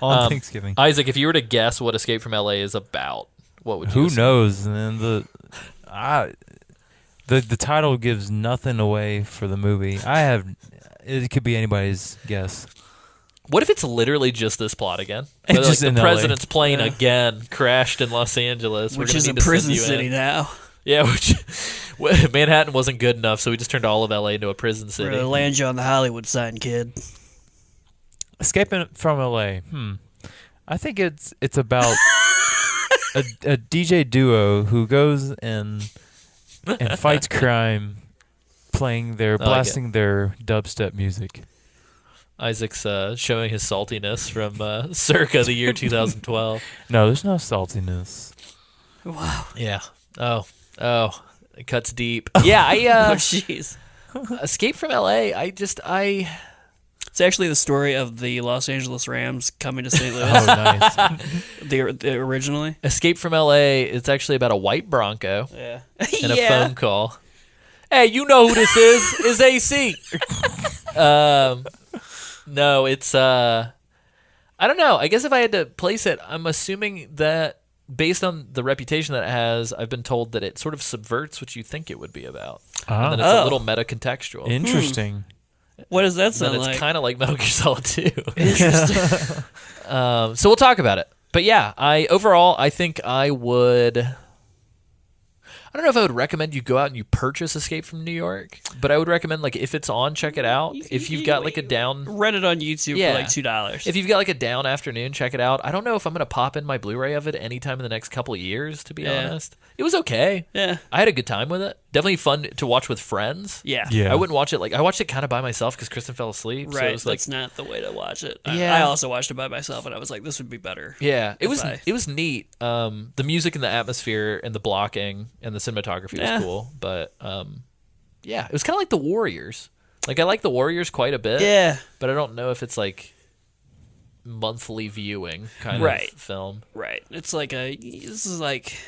On Thanksgiving. Isaac, if you were to guess what Escape from LA is about, what would you? Who assume? knows? And the title gives nothing away for the movie. It could be anybody's guess. What if it's literally just this plot again? It's Like just the in LA. president's plane again crashed in Los Angeles, which is a prison city now. Yeah, which Manhattan wasn't good enough, so we just turned all of LA into a prison We're city. gonna land you on the Hollywood sign, kid. Escaping from LA. I think it's about a DJ duo who goes and fights crime, blasting their dubstep music. Isaac's showing his saltiness from circa the year 2012. No, there's no saltiness. Wow. Yeah. Oh, it cuts deep. Yeah, Oh jeez. Escape from LA. It's actually the story of the Los Angeles Rams coming to St. Louis. Oh, nice. the originally. Escape from LA. It's actually about a white Bronco Yeah. and a phone call. Hey, you know who this is? Is AC. No, it's I don't know. I guess if I had to place it, I'm assuming that based on the reputation that it has, I've been told that it sort of subverts what you think it would be about. And then it's a little meta-contextual. Interesting. What does that sound then like? It's kind of like Metal Gear Solid 2. Interesting. So we'll talk about it. But yeah, I think I would. I don't know if I would recommend you go out and you purchase Escape from New York, but I would recommend, like, if it's on, check it out. If you've got like a down, rent it on YouTube for like $2. If you've got like a down afternoon, check it out. I don't know if I'm gonna pop in my Blu-ray of it anytime in the next couple of years. To be honest, it was okay. Yeah, I had a good time with it. Definitely fun to watch with friends. Yeah. I wouldn't watch it I watched it kind of by myself because Kristen fell asleep. Right, so it was that's not the way to watch it. Yeah. I also watched it by myself, and I was like, this would be better. Yeah, it was neat. The music and the atmosphere and the blocking and the cinematography was cool. But yeah, it was kind of like The Warriors. Like, I like The Warriors quite a bit. Yeah, but I don't know if it's like monthly viewing kind of film. Right. It's like this is like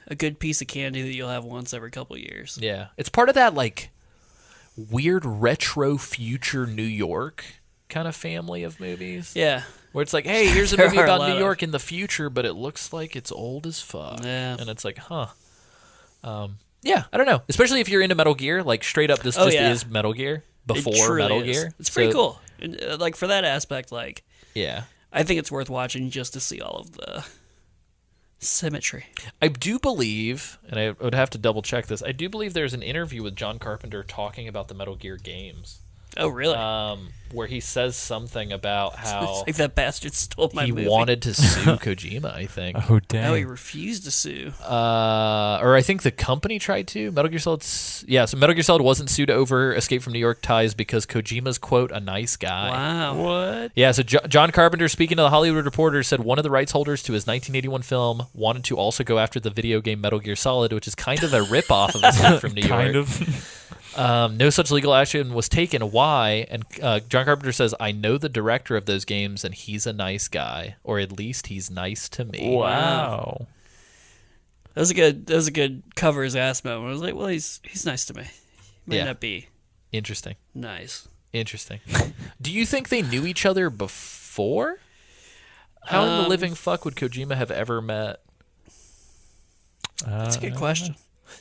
a good piece of candy that you'll have once every couple of years. Yeah, it's part of that like weird retro future New York kind of family of movies. Yeah. Where it's like, hey, here's a movie about New York in the future, but it looks like it's old as fuck. Yeah. And it's like, huh. Yeah, I don't know. Especially if you're into Metal Gear, like straight up, this is Metal Gear before Metal Gear. It's pretty cool. And, like, for that aspect, like, yeah, I think it's worth watching just to see all of the symmetry. I do believe, and I would have to double check this, I do believe there's an interview with John Carpenter talking about the Metal Gear games. Oh, really? Where he says something about how it's like that bastard stole my movie. He wanted to sue Kojima, I think. Oh, dang. No, he refused to sue. Or I think the company tried to. Metal Gear Solid. Yeah, so Metal Gear Solid wasn't sued over Escape from New York ties because Kojima's, quote, a nice guy. Wow. What? Yeah, so John Carpenter, speaking to The Hollywood Reporter, said one of the rights holders to his 1981 film wanted to also go after the video game Metal Gear Solid, which is kind of a ripoff of Escape from New York. Kind of. No such legal action was taken. Why? And John Carpenter says, I know the director of those games, and he's a nice guy, or at least he's nice to me. Wow. That was a good cover his ass moment. I was like, well, he's nice to me. He may not be interesting. Nice. Interesting. Do you think they knew each other before? How in the living fuck would Kojima have ever met? That's a good question.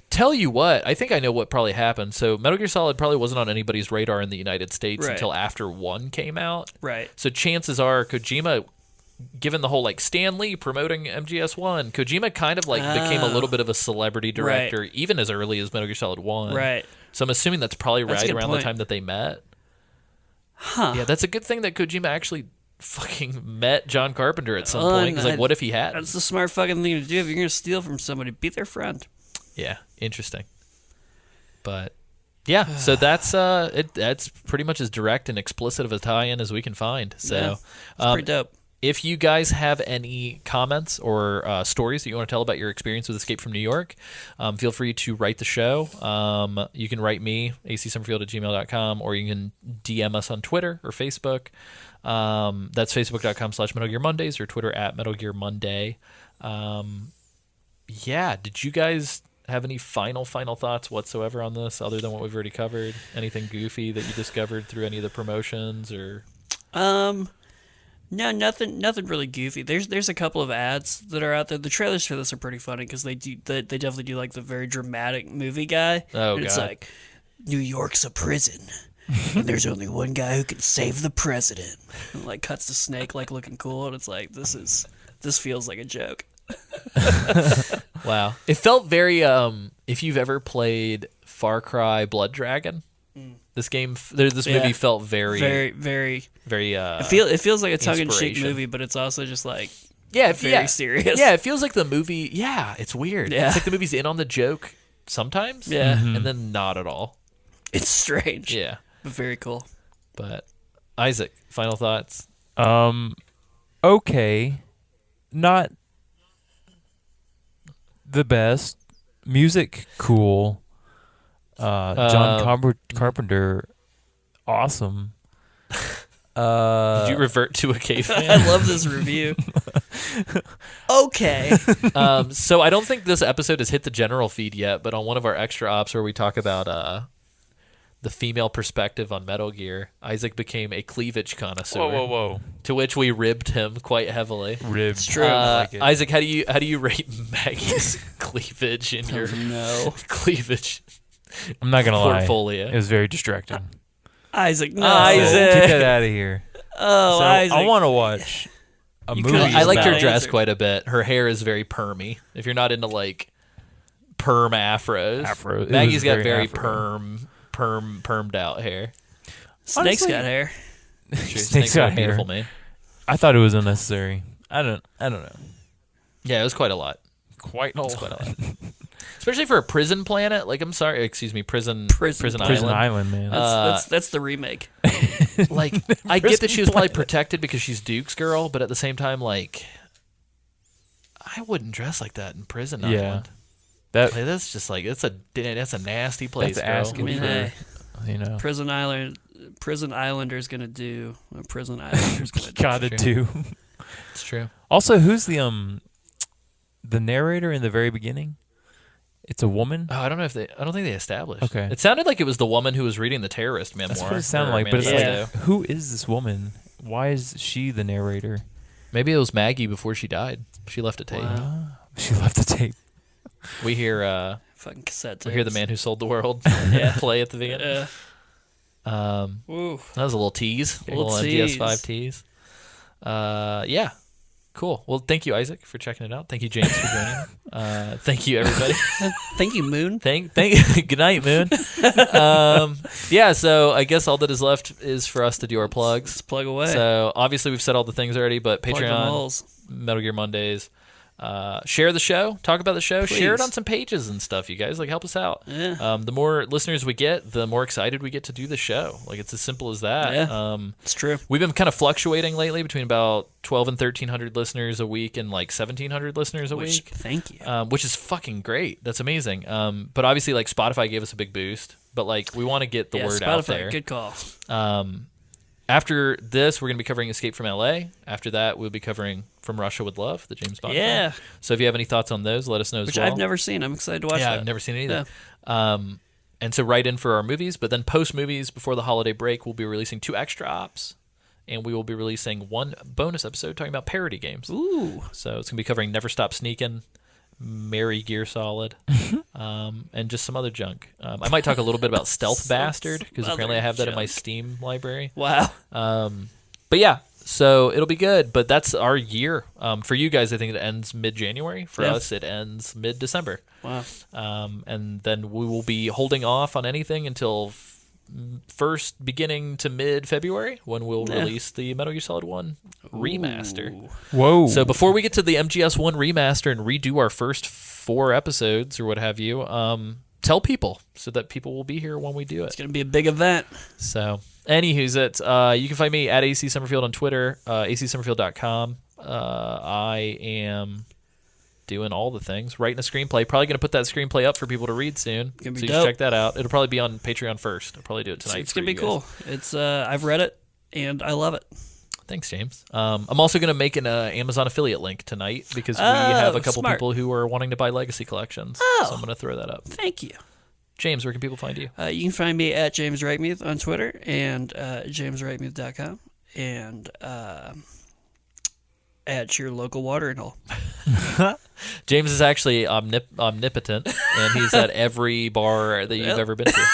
Tell you what, I think I know what probably happened. So Metal Gear Solid probably wasn't on anybody's radar in the United States until after 1 came out. Right. So chances are Kojima, given the whole like Stan Lee promoting MGS1, Kojima kind of like became a little bit of a celebrity director even as early as Metal Gear Solid 1. Right. So I'm assuming that's probably right around the time that they met. Huh. Yeah, that's a good thing that Kojima actually fucking met John Carpenter at some point. Because like, what if he had? That's the smart fucking thing to do. If you're going to steal from somebody, be their friend. Yeah, interesting. But yeah, so that's that's pretty much as direct and explicit of a tie-in as we can find. So it's pretty dope. If you guys have any comments or stories that you want to tell about your experience with Escape from New York, feel free to write the show. You can write me, acsummerfield@gmail.com, or you can DM us on Twitter or Facebook. That's facebook.com/Metal Gear Mondays or Twitter @Metal Gear Monday. Yeah, did you guys have any final thoughts whatsoever on this other than what we've already covered? Anything goofy that you discovered through any of the promotions or? No, nothing really goofy. There's a couple of ads that are out there. The trailers for this are pretty funny because they definitely do like the very dramatic movie guy. Oh, and it's like, New York's a prison, and there's only one guy who can save the president. And like cuts the snake like looking cool, and it's like this feels like a joke. Wow, it felt very. If you've ever played Far Cry Blood Dragon. This movie felt very. It feels like a tongue-in-cheek movie, but it's also just like very serious. Yeah, it feels like the movie. Yeah, it's weird. Yeah. It's like the movie's in on the joke sometimes. Yeah, and then not at all. It's strange. Yeah, but very cool. But Isaac, final thoughts. Okay, not the best. Music, cool. John Carpenter, awesome. Did you revert to a caveman? I love this review. Okay. So I don't think this episode has hit the general feed yet, but on one of our extra ops where we talk about the female perspective on Metal Gear, Isaac became a cleavage connoisseur. Whoa. To which we ribbed him quite heavily. Ribbed. It's true. Like it. Isaac, how do you rate Maggie's cleavage in your cleavage? I'm not gonna portfolio. lie. It was very distracting. Isaac, no. Get that out of here. Oh, So Isaac. I want to watch a movie. I like her about dress answer. quite a bit. Her hair is very permy. If you're not into like perm afros, Afro. It Maggie's was got very very afro. permed out hair. Snake's Honestly- got hair. Snake's got hair. Beautiful man. I thought it was unnecessary. I don't know. Yeah, it was quite a lot. Quite Quite a lot. Especially for a prison planet. Like, I'm sorry, excuse me, prison Prison island. Island, man. That's the remake. Like, I get that she was probably protected because she's Duke's girl, but at the same time, like, I wouldn't dress like that in prison Yeah. island. That Like, that's just like that's a nasty place, That's girl. asking I mean, for- hey, you know. Prison Islander's gonna do what Prison Islander's gonna do. Gotta do. It's true. Also, who's the narrator in the very beginning? It's a woman. Oh, I don't think they established. Okay. It sounded like it was the woman who was reading the terrorist memoir. That's what it sounded or like. But it's manifesto. like, who is this woman? Why is she the narrator? Maybe it was Maggie before she died. She left a tape. Wow. She left the tape. We hear Fucking cassette we hear the tapes. man who sold the world Yeah. play at the beginning. Ooh. That was a little tease, a Little little tease. MGS5 tease. Yeah, cool. Well, thank you, Isaac, for checking it out. Thank you, James, for joining. Thank you, everybody. Thank you, Moon. Thank. Good night, Moon. Yeah. So I guess all that is left is for us to do our plugs. Let's plug away. So obviously we've said all the things already, but Plug them Patreon, holes. Metal Gear Mondays. Share the show. Talk about the show. Share it Please. on some pages and stuff. You guys help us out. Yeah. The more listeners we get, the more excited we get to do the show. Like it's as simple as that. Yeah. It's true. We've been kind of fluctuating lately between about 12 and 1,300 listeners a week and like 1,700 listeners a week. Thank you. Which is fucking great. That's amazing. But obviously, like Spotify gave us a big boost. But like, we want to get the word Spotify, out there. Good call. After this, we're going to be covering Escape from LA. After that, we'll be covering From Russia with Love, the James Bond Yeah. film. So if you have any thoughts on those, let us know as Which well. I've never seen. I'm excited to watch Yeah, that. I've never seen it either. And so write in for our movies. But then post movies, before the holiday break, we'll be releasing 2 extra ops. And we will be releasing 1 bonus episode talking about parody games. Ooh. So it's going to be covering Never Stop Sneaking, Mary Gear Solid, and just some other junk. I might talk a little bit about Stealth Bastard, because apparently I have that in my junk. Steam library. Wow. But yeah, so it'll be good. But that's our year. For you guys, I think it ends mid-January. For Yeah. us, it ends mid-December. Wow. And then we will be holding off on anything until first beginning to mid-February, when we'll release the Metal Gear Solid 1 remaster. Ooh. Whoa. So before we get to the MGS1 remaster and redo our first 4 episodes or what have you, tell people so that people will be here when we do it. It's going to be a big event. So, anywho's it. You can find me at AC Summerfield on Twitter, acsummerfield.com. I am doing all the things, writing a screenplay. Probably going to put that screenplay up for people to read soon. Gonna be so you dope. should check that out. It'll probably be on Patreon first. I'll probably do it tonight. It's for going to you be guys. cool. It's I've read it, and I love it. Thanks, James. I'm also going to make an Amazon affiliate link tonight because we have a couple smart. people who are wanting to buy Legacy collections. Oh. So I'm going to throw that up. Thank you. James, where can people find you? You can find me at James Reichmuth on Twitter and jamesreichmuth.com and at your local watering hole. James is actually omnipotent, and he's at every bar that you've ever been to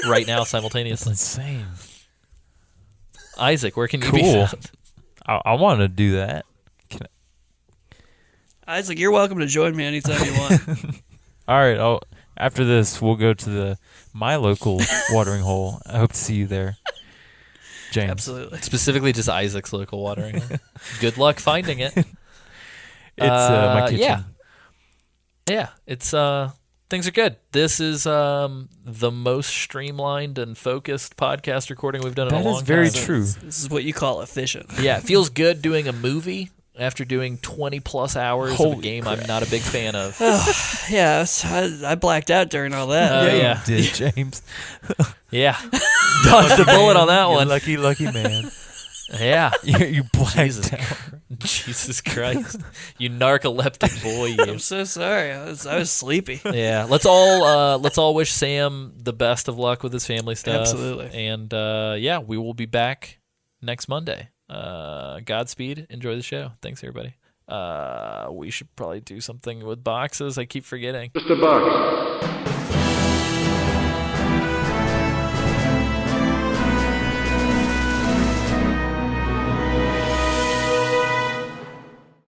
right now That's simultaneously. insane. Isaac, where can you be Cool. found? I want to do that. Isaac, you're welcome to join me anytime you want. All right. After this, we'll go to my local watering hole. I hope to see you there, James. Absolutely. Specifically just Isaac's local watering. Good luck finding it. It's my kitchen. Yeah, it's things are good. This is the most streamlined and focused podcast recording we've done in a That long is very time. true. This is what you call efficient. Yeah, it feels good doing a movie after doing 20 plus hours of a Holy game crap. I'm not a big fan of. Yeah, I blacked out during all that. Yeah. You did, James. Yeah. Dodged the bullet on that You one. lucky man. Yeah. you blacked Jesus, out. Jesus Christ. You narcoleptic boy, I'm you. so sorry. I was sleepy. Yeah. Let's all wish Sam the best of luck with his family stuff. Absolutely. And yeah, we will be back next Monday. Godspeed. Enjoy the show. Thanks, everybody. We should probably do something with boxes. I keep forgetting. Just a box.